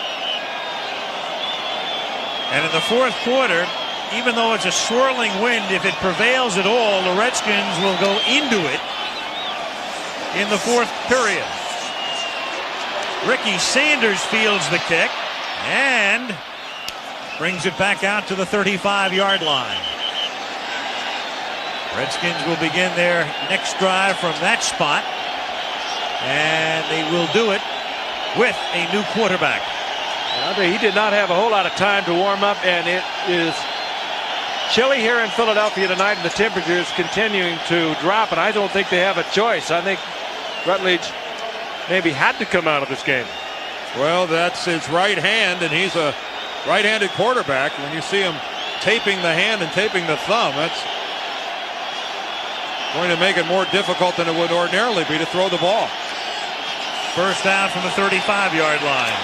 And in the 4th quarter, even though it's a swirling wind, if it prevails at all, the Redskins will go into it in the 4th period. Ricky Sanders fields the kick and brings it back out to the 35-yard line. Redskins will begin their next drive from that spot, and they will do it with a new quarterback. He did not have a whole lot of time to warm up, and it is chilly here in Philadelphia tonight, and the temperature is continuing to drop, and I don't think they have a choice. I think Rutledge maybe had to come out of this game. Well, that's his right hand, and he's a right-handed quarterback. When you see him taping the hand and taping the thumb, that's going to make it more difficult than it would ordinarily be to throw the ball. First down from the 35-yard line.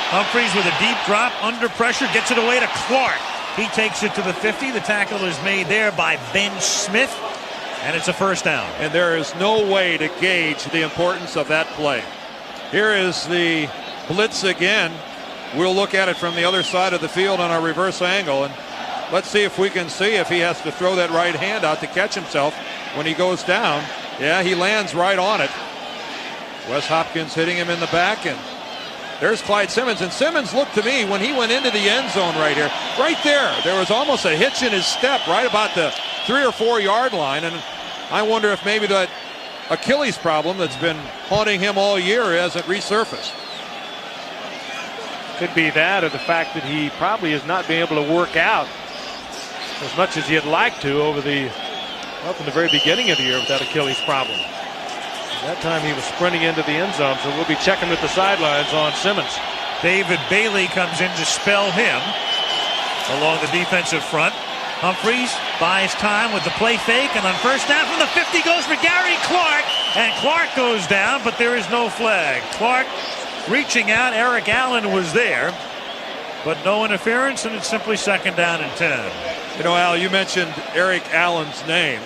Humphries with a deep drop, under pressure, gets it away to Clark. He takes it to the 50. The tackle is made there by Ben Smith. And it's a first down. And there is no way to gauge the importance of that play. Here is the blitz again. We'll look at it from the other side of the field on our reverse angle, and let's see if we can see if he has to throw that right hand out to catch himself when he goes down. Yeah, he lands right on it. Wes Hopkins hitting him in the back, and there's Clyde Simmons. And Simmons looked to me when he went into the end zone right here. Right there was almost a hitch in his step right about the 3 or 4 yard line, and I wonder if maybe that Achilles problem that's been haunting him all year hasn't resurfaced. Could be that, or the fact that he probably has not been able to work out as much as he'd like to from the very beginning of the year with that Achilles problem. That time he was sprinting into the end zone, so we'll be checking at the sidelines on Simmons. David Bailey comes in to spell him along the defensive front. Humphreys buys time with the play fake, and on first down from the 50 goes for Gary Clark, and Clark goes down, but there is no flag. Clark reaching out. Eric Allen was there, but no interference, and it's simply second down and 10. You know, Al, you mentioned Eric Allen's name.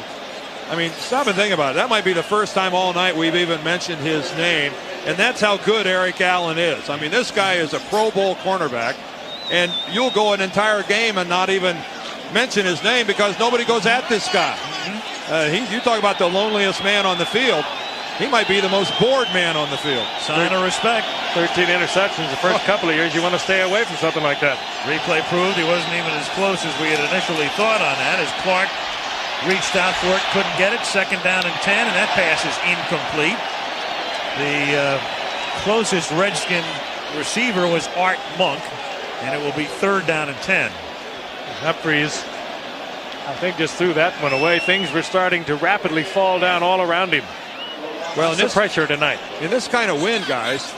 I mean, stop and think about it. That might be the first time all night we've even mentioned his name, and that's how good Eric Allen is. I mean, this guy is a Pro Bowl cornerback, and you'll go an entire game and not even mention his name because nobody goes at this guy. You talk about the loneliest man on the field. He might be the most bored man on the field. Sign of respect. 13 interceptions the first couple of years. You want to stay away from something like that. Replay proved he wasn't even as close as we had initially thought on that, as Clark reached out for it, couldn't get it. Second down and 10, and that pass is incomplete. The closest Redskin receiver was Art Monk, and it will be third down and 10. Humphreys, I think, just threw that one away. Things were starting to rapidly fall down all around him. Well, in this pressure tonight. In this kind of wind, guys,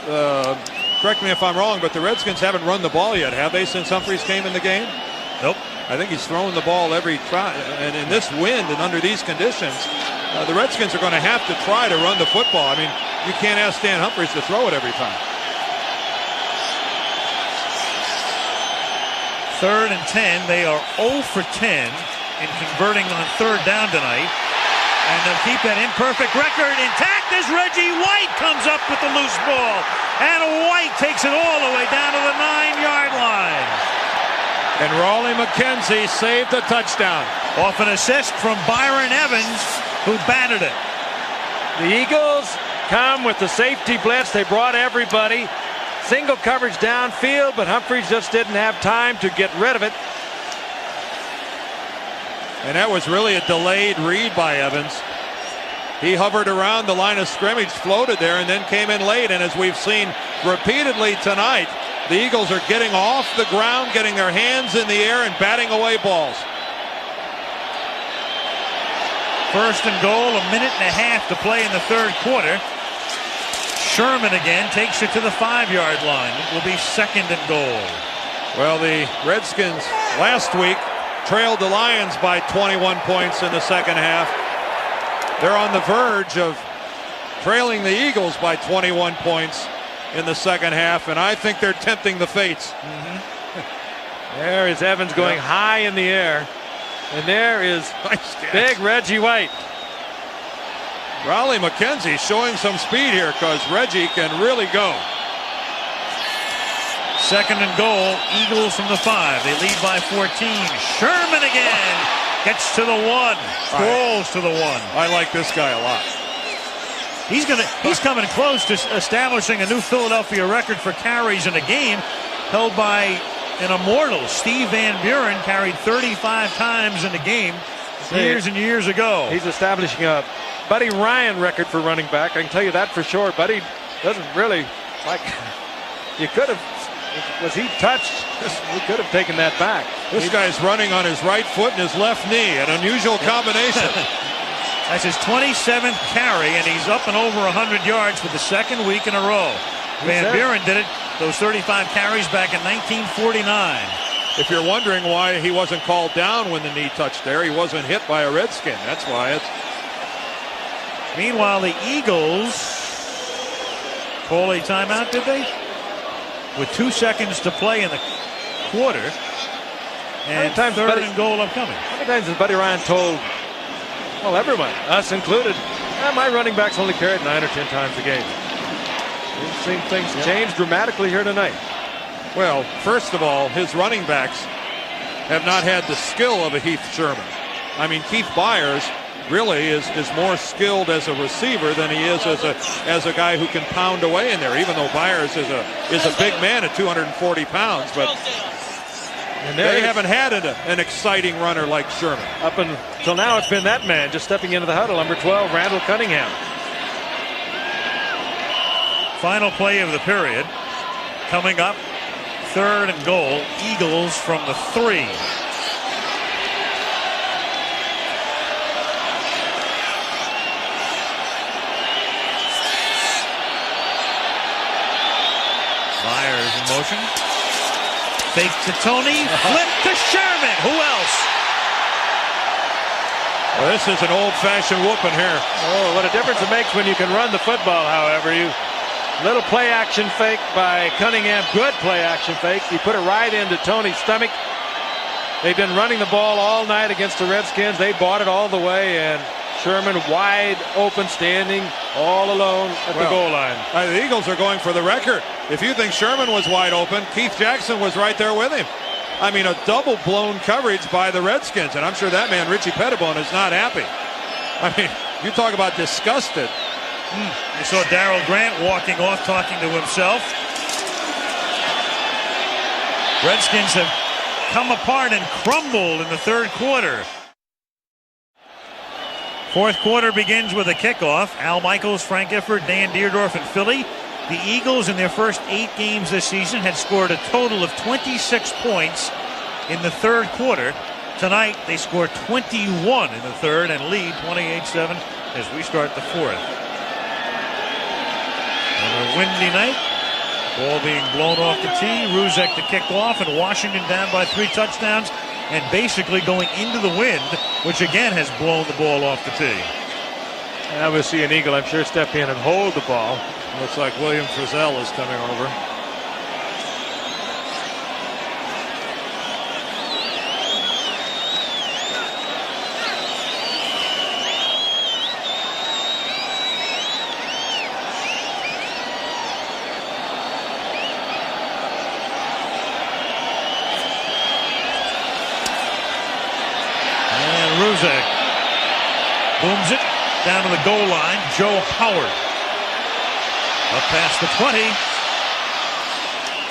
correct me if I'm wrong, but the Redskins haven't run the ball yet, have they, since Humphreys came in the game? Nope. I think he's throwing the ball every try. And in this wind and under these conditions, the Redskins are going to have to try to run the football. I mean, you can't ask Stan Humphreys to throw it every time. Third and 10. They are 0 for 10 in converting on third down tonight. And they'll keep that imperfect record intact as Reggie White comes up with the loose ball. And White takes it all the way down to the 9-yard line. And Raleigh McKenzie saved the touchdown. Off an assist from Byron Evans, who batted it. The Eagles come with the safety blitz. They brought everybody. Single coverage downfield, but Humphreys just didn't have time to get rid of it. And that was really a delayed read by Evans. He hovered around the line of scrimmage, floated there, and then came in late. And as we've seen repeatedly tonight, the Eagles are getting off the ground, getting their hands in the air, and batting away balls. First and goal, a minute and a half to play in the third quarter. Sherman again takes it to the 5-yard line. It will be second and goal. Well, the Redskins last week trailed the Lions by 21 points in the second half. They're on the verge of trailing the Eagles by 21 points in the second half, and I think they're tempting the fates. There is Evans going high in the air, and there is big Reggie White. Raleigh McKenzie showing some speed here because Reggie can really go. Second and goal, Eagles from the 5. They lead by 14. Sherman again gets to the 1, scrolls to the 1. I like this guy a lot. He's coming close to establishing a new Philadelphia record for carries in a game, held by an immortal. Steve Van Buren carried 35 times in a game years and years ago. He's establishing a Buddy Ryan record for running back. I can tell you that for sure. Buddy doesn't really like. You could have. Was he touched? We could have taken that back. This guy's running on his right foot and his left knee. An unusual combination. That's his 27th carry, and he's up and over 100 yards for the second week in a row. Van Buren did it, those 35 carries, back in 1949. If you're wondering why he wasn't called down when the knee touched there, he wasn't hit by a Redskin. That's why. Meanwhile, the Eagles call a timeout, did they? With 2 seconds to play in the quarter. And third and goal upcoming. How many times has Buddy Ryan told Well, everyone, us included. My running backs only carried 9 or 10 times a game. We've seen things change dramatically here tonight. Well, first of all, his running backs have not had the skill of a Heath Sherman. I mean, Keith Byers really is more skilled as a receiver than he is as a guy who can pound away in there, even though Byers is a big man at 240 pounds. But they haven't had an exciting runner like Sherman. Up until now, it's been that man just stepping into the huddle, number 12, Randall Cunningham. Final play of the period. Coming up, 3rd and goal. Eagles from the 3. Myers in motion. Fake to Tony. Flip to Sherman. Who else? Well, this is an old-fashioned whooping here. Oh, what a difference it makes when you can run the football, however. Little play-action fake by Cunningham. Good play-action fake. He put it right into Tony's stomach. They've been running the ball all night against the Redskins. They bought it all the way, and Sherman wide open, standing all alone at the goal line. The Eagles are going for the record. If you think Sherman was wide open, Keith Jackson was right there with him. I mean, a double blown coverage by the Redskins, and I'm sure that man, Richie Pettibone, is not happy. I mean, you talk about disgusted. You saw Darryl Grant walking off, talking to himself. Redskins have come apart and crumbled in the 3rd quarter. 4th quarter begins with a kickoff. Al Michaels, Frank Gifford, Dan Dierdorf, and Philly. The Eagles, in their first 8 games this season, had scored a total of 26 points in the 3rd quarter. Tonight, they scored 21 in the 3rd and lead 28-7 as we start the 4th. On a windy night, ball being blown off the tee. Ruzek to kick off, and Washington down by 3 touchdowns and basically going into the wind, which again has blown the ball off the tee. Now we'll see an Eagle, I'm sure, step in and hold the ball. Looks like William Frizzell is coming over. And Ruzek booms it down to the goal line. Joe Howard up past the 20.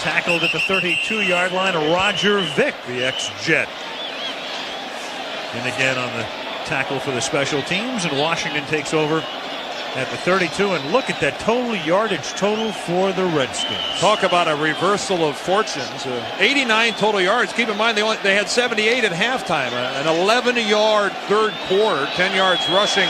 Tackled at the 32-yard line. Roger Vick, the ex-Jet. And again on the tackle for the special teams. And Washington takes over at the 32. And look at that total yardage total for the Redskins. Talk about a reversal of fortunes. 89 total yards. Keep in mind they had 78 at halftime. An 11-yard 3rd quarter. 10 yards rushing.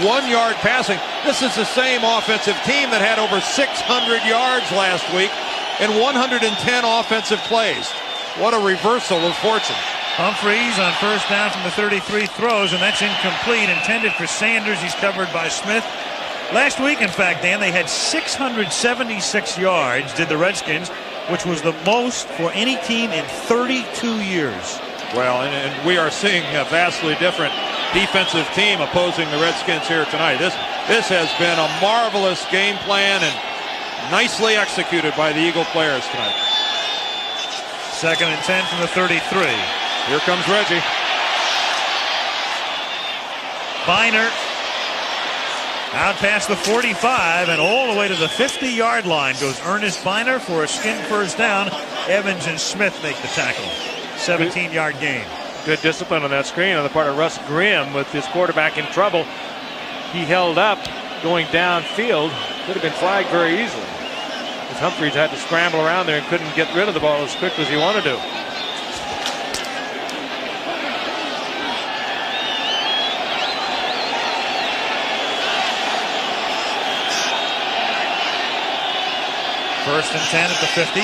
1 yard passing. This is the same offensive team that had over 600 yards last week and 110 offensive plays. What a reversal of fortune. Humphreys on 1st down from the 33 throws, and that's incomplete. Intended for Sanders. He's covered by Smith. Last week, in fact, Dan, they had 676 yards, did the Redskins, which was the most for any team in 32 years. Well, and we are seeing a vastly different defensive team opposing the Redskins here tonight. This has been a marvelous game plan and nicely executed by the Eagle players tonight. 2nd and 10 from the 33. Here comes Reggie. Biner out past the 45 and all the way to the 50-yard line goes Ernest Biner for a skin 1st down. Evans and Smith make the tackle. 17-yard gain. Good discipline on that screen on the part of Russ Grimm with his quarterback in trouble. He held up going downfield. Could have been flagged very easily. As Humphreys had to scramble around there and couldn't get rid of the ball as quick as he wanted to. First and 10 at the 50.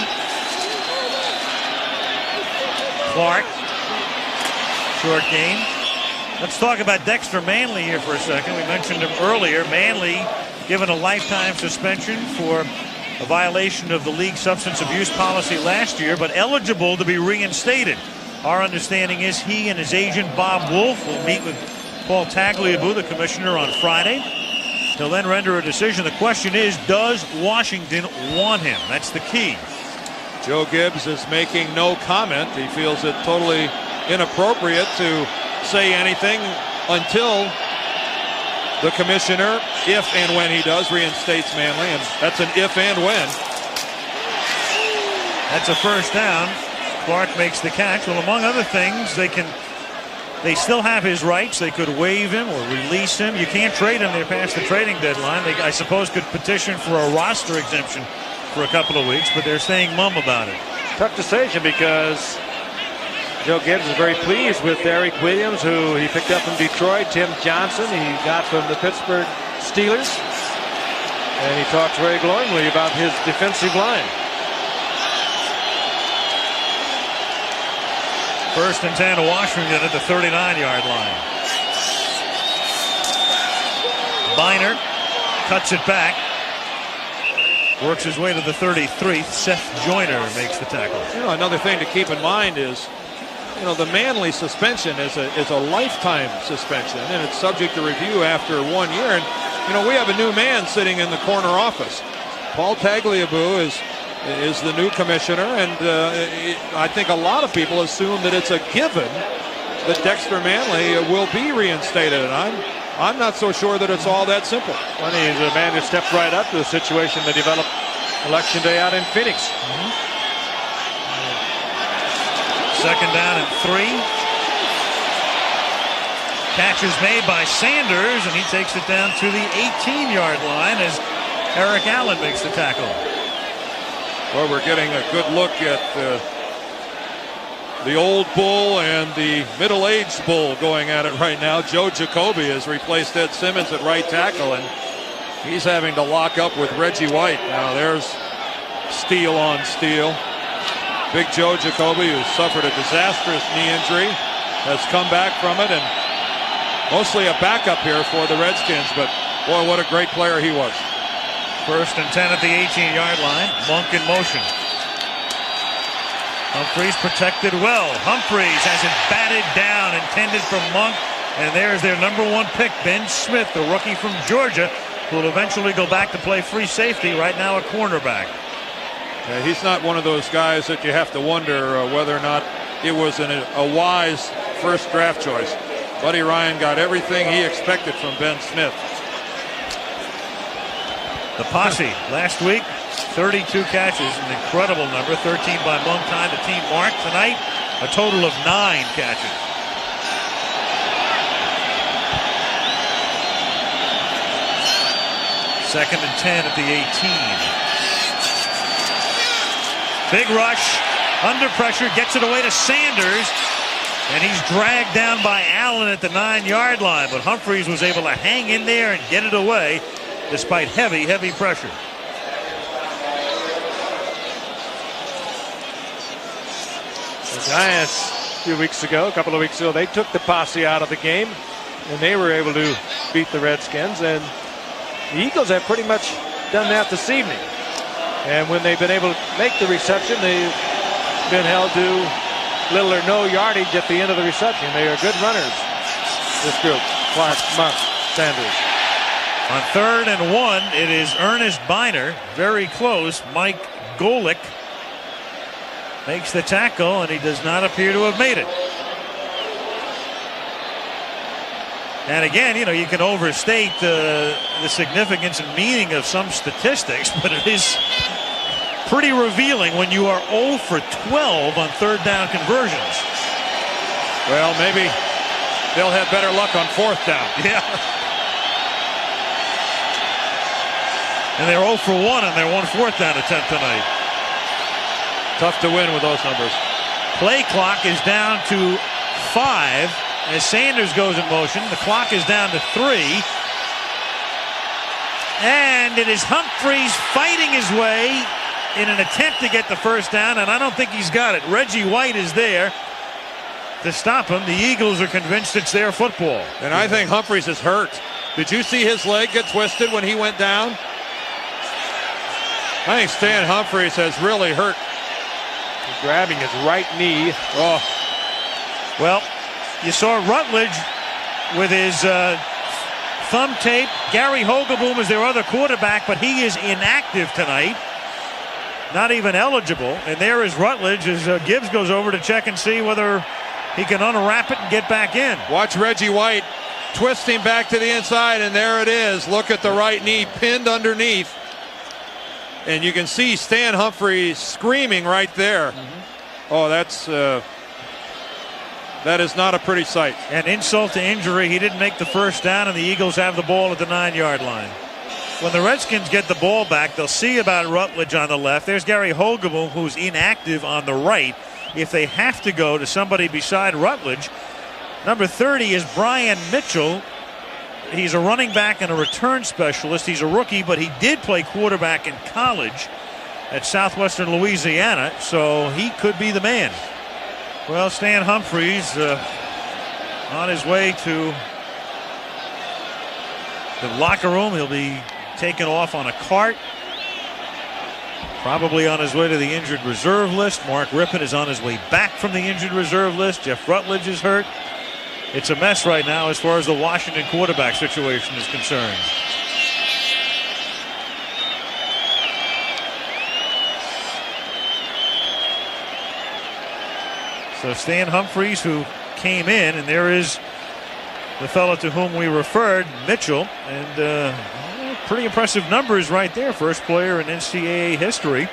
Clark. Short game. Let's talk about Dexter Manley here for a second. We mentioned him earlier. Manley given a lifetime suspension for a violation of the league substance abuse policy last year, but eligible to be reinstated. Our understanding is he and his agent Bob Wolf will meet with Paul Tagliabue, the commissioner, on Friday. He'll then render a decision. The question is, does Washington want him? That's the key. Joe Gibbs is making no comment. He feels it totally inappropriate to say anything until the commissioner, if and when he does, reinstates Manley, and that's an if and when. That's a first down. Clark makes the catch. Well, among other things, they still have his rights. They could waive him or release him. You can't trade him. They're past the trading deadline. They, I suppose, could petition for a roster exemption for a couple of weeks, but they're staying mum about it. Tough decision because Joe Gibbs is very pleased with Eric Williams, who he picked up from Detroit. Tim Johnson he got from the Pittsburgh Steelers. And he talks very glowingly about his defensive line. First and 10 to Washington at the 39-yard line. Biner cuts it back. Works his way to the 33. Seth Joyner makes the tackle. You know, another thing to keep in mind is, you know, the Manley suspension is a lifetime suspension, and it's subject to review after 1 year. And, you know, we have a new man sitting in the corner office. Paul Tagliabue is the new commissioner, and I think a lot of people assume that it's a given that Dexter Manley will be reinstated, and I'm not so sure that it's all that simple. Well, he's a man who stepped right up to the situation that developed Election Day out in Phoenix. Second down and 3. Catch is made by Sanders, and he takes it down to the 18-yard line as Eric Allen makes the tackle. Well, we're getting a good look at the old bull and the middle-aged bull going at it right now. Joe Jacoby has replaced Ed Simmons at right tackle, and he's having to lock up with Reggie White. Now there's steel on steel. Big Joe Jacoby, who suffered a disastrous knee injury, has come back from it, and mostly a backup here for the Redskins, but boy, what a great player he was. First and 10 at the 18-yard line. Monk in motion. Humphreys protected well. Humphreys has it batted down, intended for Monk. And there's their number 1 pick, Ben Smith, the rookie from Georgia, who will eventually go back to play free safety, right now a cornerback. Yeah, he's not one of those guys that you have to wonder whether or not it was a wise first draft choice. Buddy Ryan got everything he expected from Ben Smith. The posse last week, 32 catches, an incredible number. 13 by Monk, time the team mark. Tonight, a total of 9 catches. Second and 10 at the 18. Big rush, under pressure, gets it away to Sanders, and he's dragged down by Allen at the 9-yard line. But Humphreys was able to hang in there and get it away despite heavy pressure. The Giants a couple of weeks ago, they took the posse out of the game, and they were able to beat the Redskins. And the Eagles have pretty much done that this evening. And when they've been able to make the reception, they've been held to little or no yardage at the end of the reception. They are good runners, this group. Clark, Monk, Sanders. On 3rd and 1, it is Ernest Biner, very close. Mike Golick makes the tackle, and he does not appear to have made it. And again, you know, you can overstate the significance and meaning of some statistics, but it is pretty revealing when you are 0 for 12 on 3rd down conversions. Well, maybe they'll have better luck on 4th down. Yeah. And they're 0 for 1 on their 1 4th down attempt tonight. Tough to win with those numbers. Play clock is down to 5 as Sanders goes in motion. The clock is down to 3. And it is Humphreys fighting his way in an attempt to get the first down, and I don't think he's got it. Reggie White is there to stop him. The Eagles are convinced it's their football. And I think Humphreys is hurt. Did you see his leg get twisted when he went down? I think Stan Humphreys has really hurt. He's grabbing his right knee. Oh. Well, you saw Rutledge with his thumb tape. Gary Hogeboom is their other quarterback, but he is inactive tonight. Not even eligible. And there is Rutledge as Gibbs goes over to check and see whether he can unwrap it and get back in. Watch Reggie White twisting back to the inside, and there it is. Look at the right knee pinned underneath. And you can see Stan Humphries screaming right there. Oh, that is not a pretty sight. An insult to injury. He didn't make the first down, and the Eagles have the ball at the 9-yard line. When the Redskins get the ball back, they'll see about Rutledge on the left. There's Gary Hogeboom, who's inactive on the right. If they have to go to somebody beside Rutledge, number 30 is Brian Mitchell. He's a running back and a return specialist. He's a rookie, but he did play quarterback in college at Southwestern Louisiana, so he could be the man. Well, Stan Humphries on his way to the locker room. He'll be taken off on a cart. Probably on his way to the injured reserve list. Mark Rippon is on his way back from the injured reserve list. Jeff Rutledge is hurt. It's a mess right now as far as the Washington quarterback situation is concerned. So Stan Humphries, who came in, and there is the fellow to whom we referred, Mitchell, and pretty impressive numbers right there. First player in NCAA history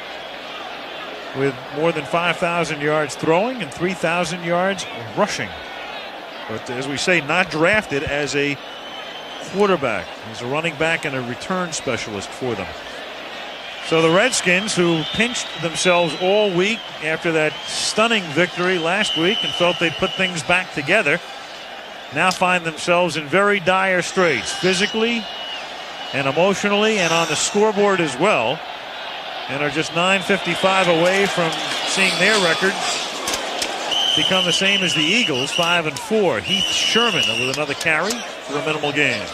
with more than 5,000 yards throwing and 3,000 yards rushing. But as we say, not drafted as a quarterback. He's a running back and a return specialist for them. So the Redskins, who pinched themselves all week after that stunning victory last week and felt they'd put things back together, now find themselves in very dire straits, physically and emotionally and on the scoreboard as well, and are just 9:55 away from seeing their record become the same as the Eagles, 5-4. Heath Sherman with another carry for a minimal gain.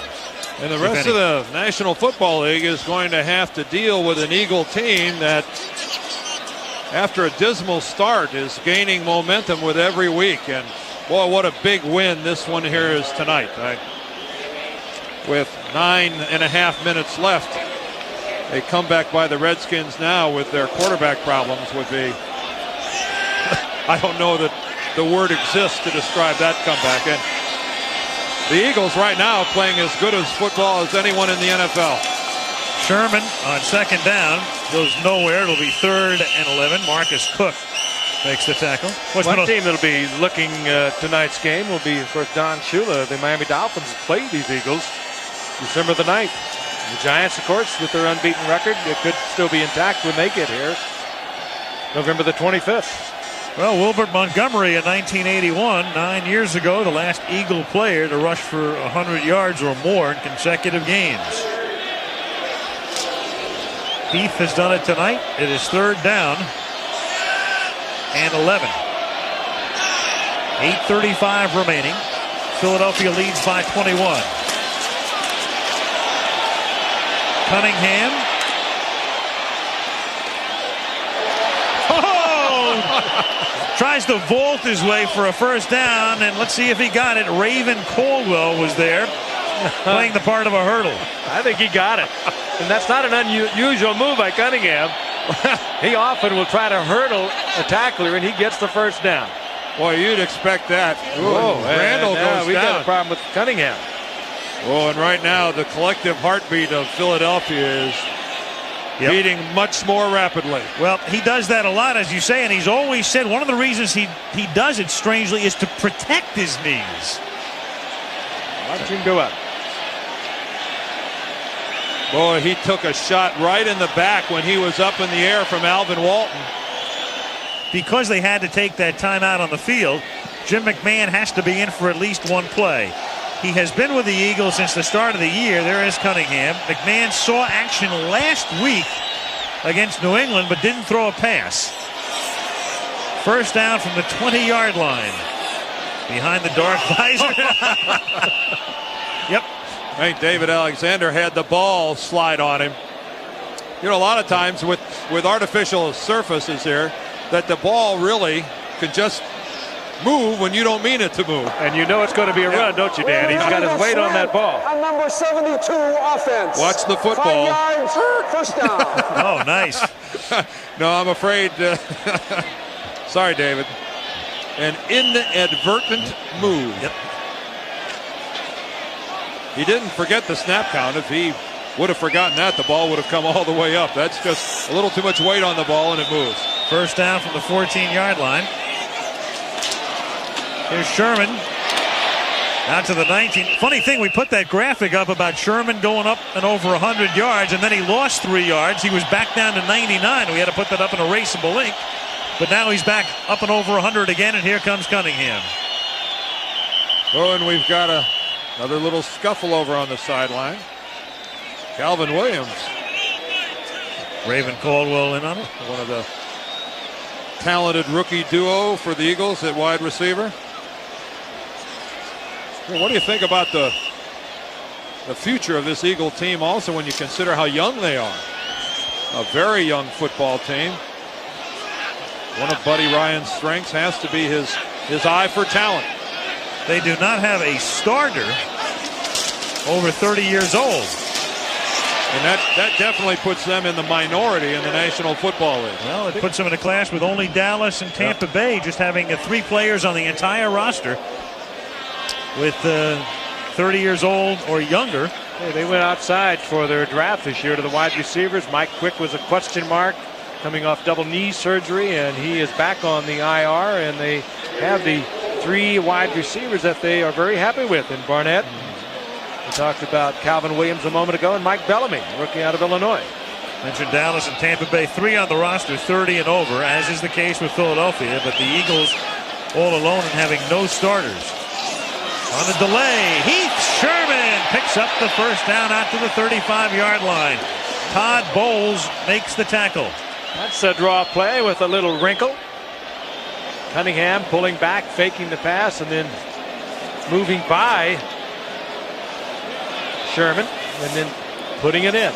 And the rest of the National Football League is going to have to deal with an Eagle team that, after a dismal start, is gaining momentum with every week. And boy, what a big win this one here is tonight. With 9.5 minutes left, a comeback by the Redskins now with their quarterback problems would be, I don't know that the word exists to describe that comeback. And the Eagles right now playing as good as football as anyone in the NFL. Sherman on second down goes nowhere. It'll be 3rd and 11. Marcus Cook makes the tackle. One team that'll be looking tonight's game will be, of course, Don Shula. The Miami Dolphins play these Eagles December the 9th. The Giants, of course, with their unbeaten record, it could still be intact when they get here November the 25th. Well, Wilbert Montgomery in 1981, 9 years ago, the last Eagle player to rush for 100 yards or more in consecutive games. Heath has done it tonight. It is 3rd down and 11. 8:35 remaining. Philadelphia leads by 21. Cunningham. Tries to vault his way for a first down, and let's see if he got it. Raven Caldwell was there, playing the part of a hurdle. I think he got it. And that's not an unusual move by Cunningham. He often will try to hurdle a tackler, and he gets the first down. Boy, you'd expect that. Whoa, Randall goes we down. got a problem with Cunningham. Oh, and right now the collective heartbeat of Philadelphia is beating much more rapidly. Well, he does that a lot, as you say, and he's always said one of the reasons he does it, strangely, is to protect his knees. Watch him go up. Boy, he took a shot right in the back when he was up in the air from Alvin Walton. Because they had to take that timeout on the field, Jim McMahon has to be in for at least one play. He has been with the Eagles since the start of the year. There is Cunningham. McMahon saw action last week against New England, but didn't throw a pass. First down from the 20-yard line. Behind the dark visor. Yep. I think David Alexander had the ball slide on him. You know, a lot of times with artificial surfaces here, that the ball really could just move when you don't mean it to move. And you know it's going to be a run, don't you, Dan? He's got his weight on that ball. On number 72 offense. Watch the football. 5 yards, first down. Oh, nice. No, I'm afraid. Sorry, David. An inadvertent move. Yep. He didn't forget the snap count. If he would have forgotten that, the ball would have come all the way up. That's just a little too much weight on the ball, and it moves. First down from the 14-yard line. Here's Sherman. Out to the 19. Funny thing, we put that graphic up about Sherman going up and over 100 yards, and then he lost 3 yards. He was back down to 99. We had to put that up in erasable ink. But now he's back up and over 100 again, and here comes Cunningham. Oh, and we've got another little scuffle over on the sideline. Calvin Williams. Raven Caldwell in on it. One of the talented rookie duo for the Eagles at wide receiver. Well, what do you think about the future of this Eagle team also when you consider how young they are? A very young football team. One of Buddy Ryan's strengths has to be his eye for talent. They do not have a starter over 30 years old. And that definitely puts them in the minority in the National Football League. Well, it puts them in a class with only Dallas and Tampa Bay just having 3 players on the entire roster with 30 years old or younger. Hey, they went outside for their draft this year to the wide receivers. Mike Quick was a question mark coming off double knee surgery, and he is back on the IR, and they have the 3 wide receivers that they are very happy with in Barnett. We talked about Calvin Williams a moment ago and Mike Bellamy, rookie out of Illinois. Mentioned Dallas and Tampa Bay, 3 on the roster, 30 and over, as is the case with Philadelphia, but the Eagles all alone and having no starters. On the delay, Heath Sherman picks up the first down out to the 35-yard line. Todd Bowles makes the tackle. That's a draw play with a little wrinkle. Cunningham pulling back, faking the pass, and then moving by Sherman, and then putting it in.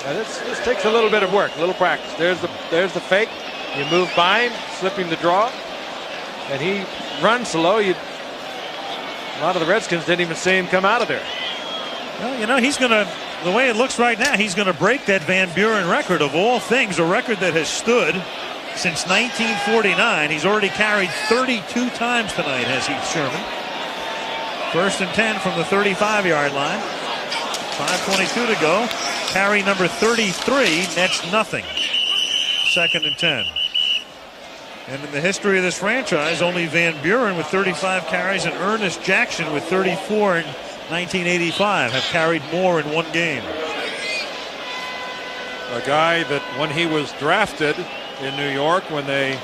Now this takes a little bit of work, a little practice. There's the fake. You move by him, slipping the draw, and he runs slow. A lot of the Redskins didn't even see him come out of there. Well, you know, he's going to, the way it looks right now, he's going to break that Van Buren record of all things, a record that has stood since 1949. He's already carried 32 times tonight, has Heath Sherman. 1st and 10 from the 35-yard line. 5:22 to go. Carry number 33 nets nothing. 2nd and 10. And in the history of this franchise, only Van Buren with 35 carries and Ernest Jackson with 34 in 1985 have carried more in one game. A guy that when he was drafted in New York, when they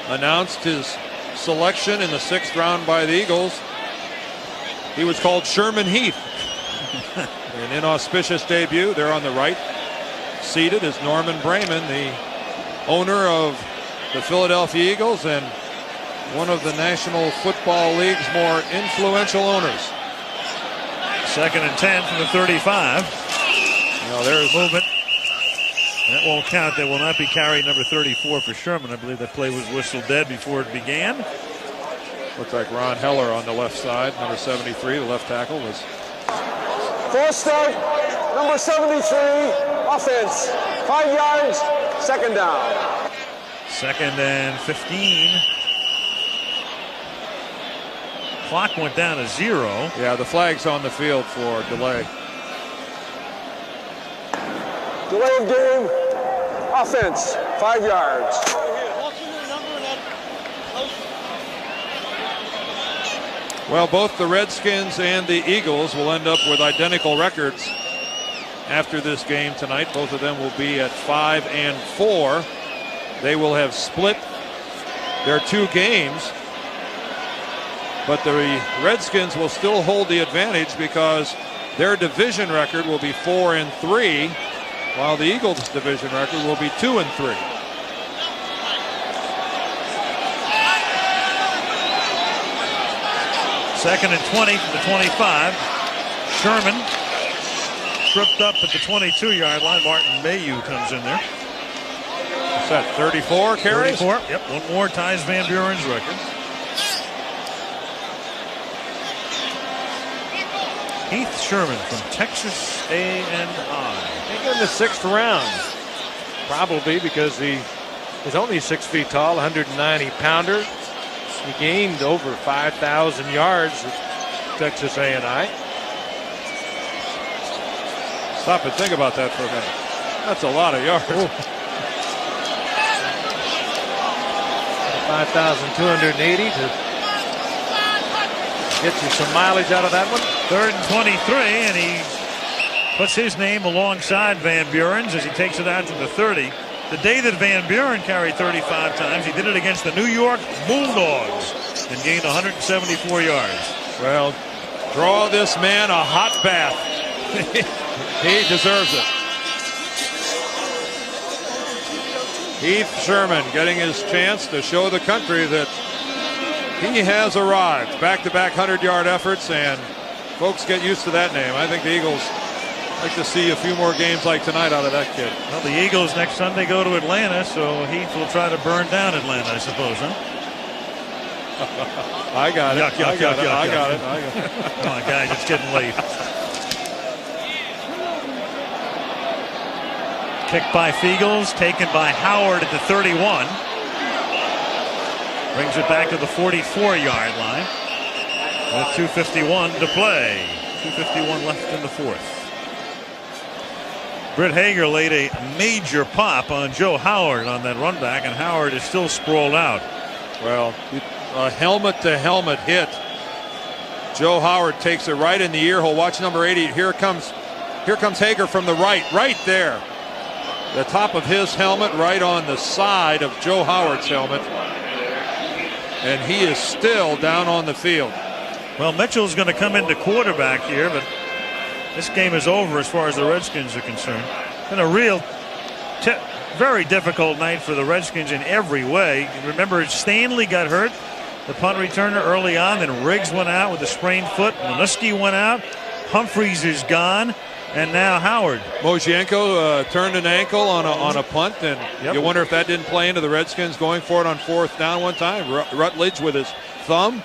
announced his selection in the 6th round by the Eagles, he was called Sherman Heath. An inauspicious debut. There on the right, seated, is Norman Brayman, the owner of the Philadelphia Eagles and one of the National Football League's more influential owners. 2nd and 10 from the 35. Now there's movement. That won't count. That will not be carry number 34 for Sherman. I believe that play was whistled dead before it began. Looks like Ron Heller on the left side. Number 73, the left tackle, was. False start, number 73, offense. 5 yards, 2nd down. 2nd and 15. Clock went down to 0. Yeah, the flag's on the field for delay. Delay of game, offense, 5 yards. Well, both the Redskins and the Eagles will end up with identical records after this game tonight. Both of them will be at 5 and 4. They will have split their 2 games, but the Redskins will still hold the advantage because their division record will be 4 and 3, while the Eagles' division record will be 2 and 3. Second and 20 from the 25. Sherman tripped up at the 22-yard line. Martin Mayhew comes in there. What's that, 34 carries? 34. Yep, one more ties Van Buren's record. Heath Sherman from Texas A&I. In the 6th round, probably because he is only 6 feet tall, 190-pounder. He gained over 5,000 yards at Texas A&I. Stop and think about that for a minute. That's a lot of yards. 5,280 to get you some mileage out of that one. 3rd and 23, and he puts his name alongside Van Buren's as he takes it out to the 30. The day that Van Buren carried 35 times, he did it against the New York Bulldogs and gained 174 yards. Well, draw this man a hot bath. He deserves it. Heath Sherman getting his chance to show the country that he has arrived. Back-to-back 100-yard efforts, and folks get used to that name. I think the Eagles like to see a few more games like tonight out of that kid. Well, the Eagles next Sunday go to Atlanta, so Heath will try to burn down Atlanta, I suppose, huh? I got it. I got it. Come on, guys, it's getting late. Kick by Fiegels, taken by Howard at the 31. Brings it back to the 44-yard line with 2:51 to play. 2:51 left in the 4th. Britt Hager laid a major pop on Joe Howard on that run back, and Howard is still sprawled out. Well, a helmet-to-helmet hit. Joe Howard takes it right in the ear hole. Watch number 80. Here comes Hager from the right there. The top of his helmet right on the side of Joe Howard's helmet. And he is still down on the field. Well, Mitchell's going to come into quarterback here, but this game is over as far as the Redskins are concerned. Been a real very difficult night for the Redskins in every way. Remember, Stanley got hurt, the punt returner, early on. Then Riggs went out with a sprained foot. Minuski went out. Humphreys is gone. And now Howard. Mozienko turned an ankle on a punt, and you wonder if that didn't play into the Redskins going for it on 4th down one time. Rutledge with his thumb.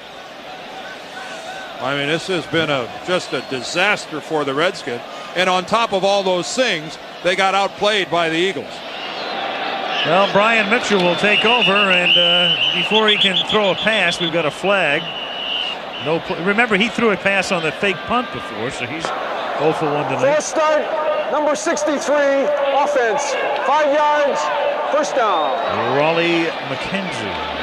I mean, this has been just a disaster for the Redskins. And on top of all those things, they got outplayed by the Eagles. Well, Brian Mitchell will take over, and before he can throw a pass, we've got a flag. Remember, he threw a pass on the fake punt before, so he's 0 for 1 tonight. False start, number 63, offense, 5 yards, first down. Raleigh McKenzie.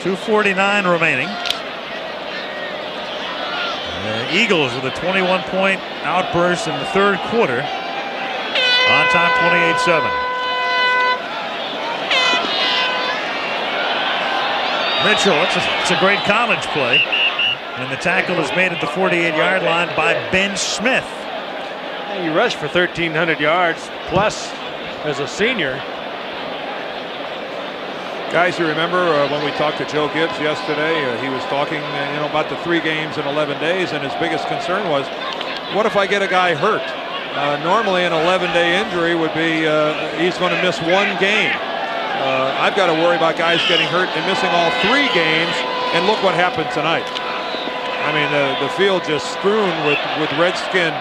.249 remaining. Eagles with a 21-point outburst in the 3rd quarter. On top, 28-7. Mitchell, it's a great college play. And the tackle is made at the 48-yard line by Ben Smith. He rushed for 1,300 yards plus as a senior. Guys, you remember when we talked to Joe Gibbs yesterday, he was talking about the 3 games in 11 days, and his biggest concern was, what if I get a guy hurt? Normally an 11-day injury would be he's going to miss 1 game. I've got to worry about guys getting hurt and missing all 3 games, and look what happened tonight. I mean, the field just strewn with Redskin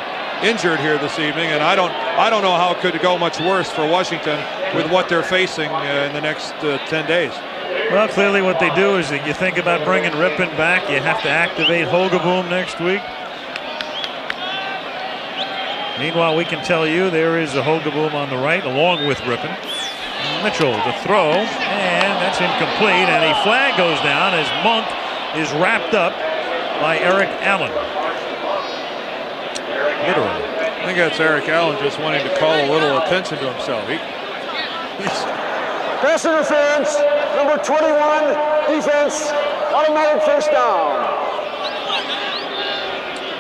injured here this evening, and I don't know how it could go much worse for Washington with what they're facing in the next 10 days. Well, clearly what they do is that you think about bringing Rippon back. You have to activate Hogeboom next week. Meanwhile, we can tell you there is a Hogeboom on the right along with Rippon. Mitchell to throw, and that's incomplete, and a flag goes down as Monk is wrapped up by Eric Allen. Literally. I think that's Eric Allen just wanting to call a little attention to himself. Pass interference, number 21, defense, automatic first down.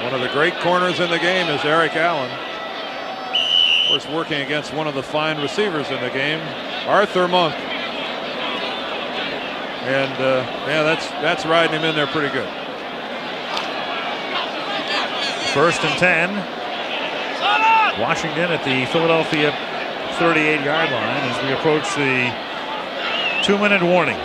One of the great corners in the game is Eric Allen. Of course, working against one of the fine receivers in the game, Arthur Monk. And yeah, that's riding him in there pretty good. 1st and 10. Washington at the Philadelphia 38-yard line as we approach the 2-minute warning.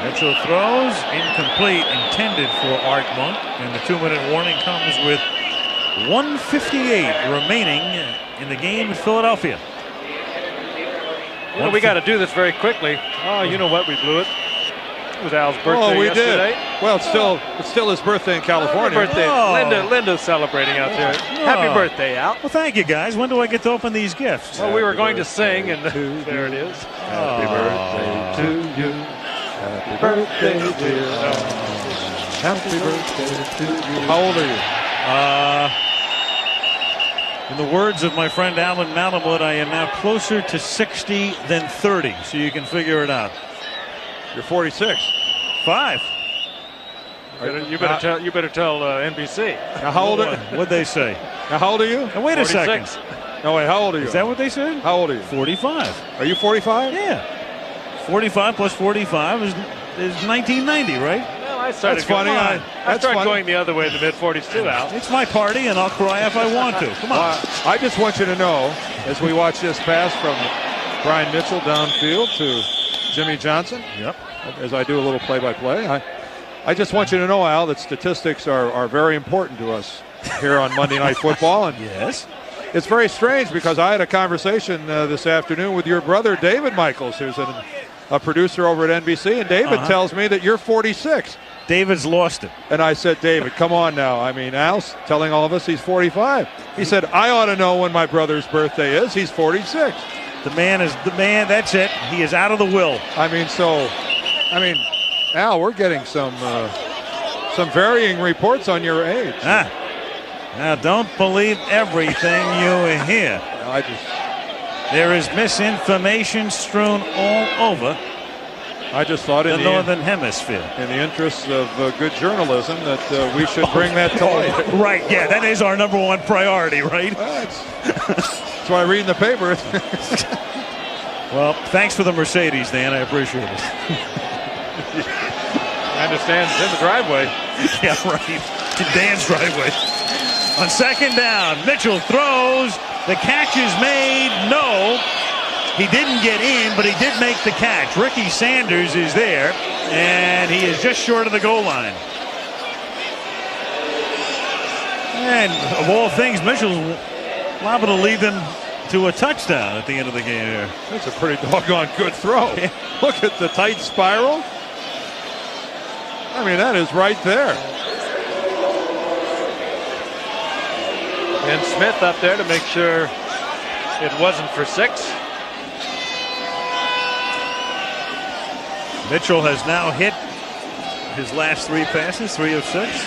Mitchell throws, incomplete, intended for Art Monk, and the 2-minute warning comes with 1:58 remaining in the game in Philadelphia. Well, we got to do this very quickly. Oh, you know what? We blew it. It was Al's birthday yesterday. Did. Well, it's still his birthday in California. Happy birthday. Oh. Linda's celebrating out there. Oh. Happy birthday, Al. Well, thank you, guys. When do I get to open these gifts? Well, we were going to sing, and there it is. Happy birthday to you. Happy birthday, dear. Happy birthday to you. How old are you? In the words of my friend Alan Malamud, I am now closer to 60 than 30, so you can figure it out. You're 46. 5. You better tell NBC. Now, how old are you? What'd they say? Now, how old are you? Now, wait a 46. second. No, wait, how old are you? Is that what they said? How old are you? 45. Are you 45? Yeah. 45 plus 45 is 1990, right? Well, I started That's funny. I started going the other way in the mid-40s too, Al. It's my party, and I'll cry if I want to. Come on. I just want you to know, as we watch this pass from Brian Mitchell downfield to Jimmy Johnson, Yep. as I do a little play-by-play, I just want you to know, Al, that statistics are very important to us here on Monday Night Football. And Yes. it's very strange because I had a conversation this afternoon with your brother, David Michaels, who's a producer over at NBC, and David tells me that you're 46. David's lost it. And I said, David, come on now. I mean, Al's telling all of us he's 45. He said, I ought to know when my brother's birthday is. He's 46. The man, that's it. He is out of the will. I mean, Al, we're getting some varying reports on your age. Now, don't believe everything you hear. There is misinformation strewn all over I just thought the Northern Hemisphere. in the interests of good journalism that we should bring that to light. Right, yeah, that is our number one priority, right? That's why I read in the paper. Well, thanks for the Mercedes, Dan. I appreciate it. I understand it's in the driveway. Yeah, right. In Dan's driveway. On second down, Mitchell throws. The catch is made. No. He didn't get in, but he did make the catch. Ricky Sanders is there, and he is just short of the goal line. And of all things, Mitchell's liable to lead them to a touchdown at the end of the game here. That's a pretty doggone good throw. Look at the tight spiral. I mean, that is right there. And Smith up there to make sure it wasn't for 6. Mitchell has now hit his last 3 passes, 3 of 6.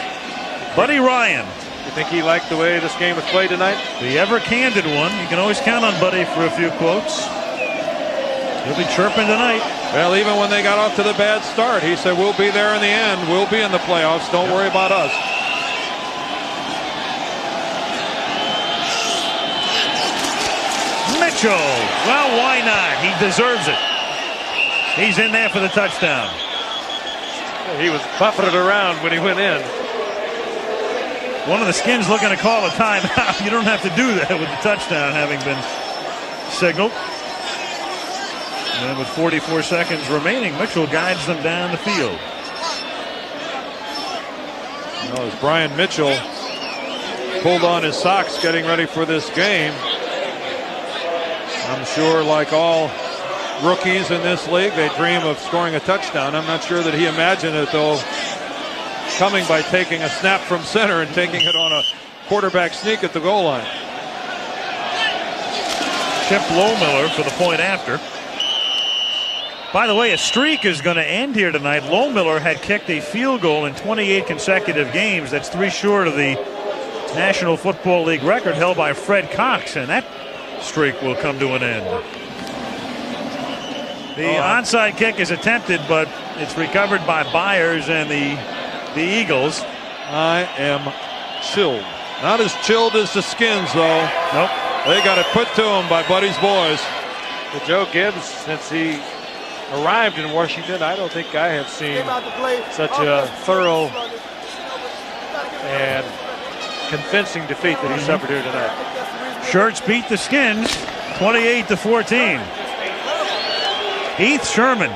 Buddy Ryan. You think he liked the way this game was played tonight? The ever-candid one. You can always count on Buddy for a few quotes. He'll be chirping tonight. Well, even when they got off to the bad start, he said, we'll be there in the end. We'll be in the playoffs. Don't worry about us. Mitchell. Well, why not? He deserves it. He's in there for the touchdown. He was buffeted around when he went in. One of the Skins looking to call a timeout. You don't have to do that with the touchdown having been signaled. And with 44 seconds remaining, Mitchell guides them down the field. Well, as Brian Mitchell pulled on his socks getting ready for this game, I'm sure like all rookies in this league, they dream of scoring a touchdown. I'm not sure that he imagined it, though, coming by taking a snap from center and taking it on a quarterback sneak at the goal line. Chip Lohmiller for the point after. By the way, a streak is going to end here tonight. Lohmiller had kicked a field goal in 28 consecutive games. That's 3 short of the National Football League record held by Fred Cox, and that streak will come to an end. The onside kick is attempted, but it's recovered by Byers and the Eagles. I am chilled. Not as chilled as the Skins, though. Nope. They got it put to them by Buddy's boys. Well, Joe Gibbs, since he arrived in Washington, I don't think I have seen such a thorough and convincing defeat that he suffered here tonight. Shirts beat the Skins 28-14. Heath Sherman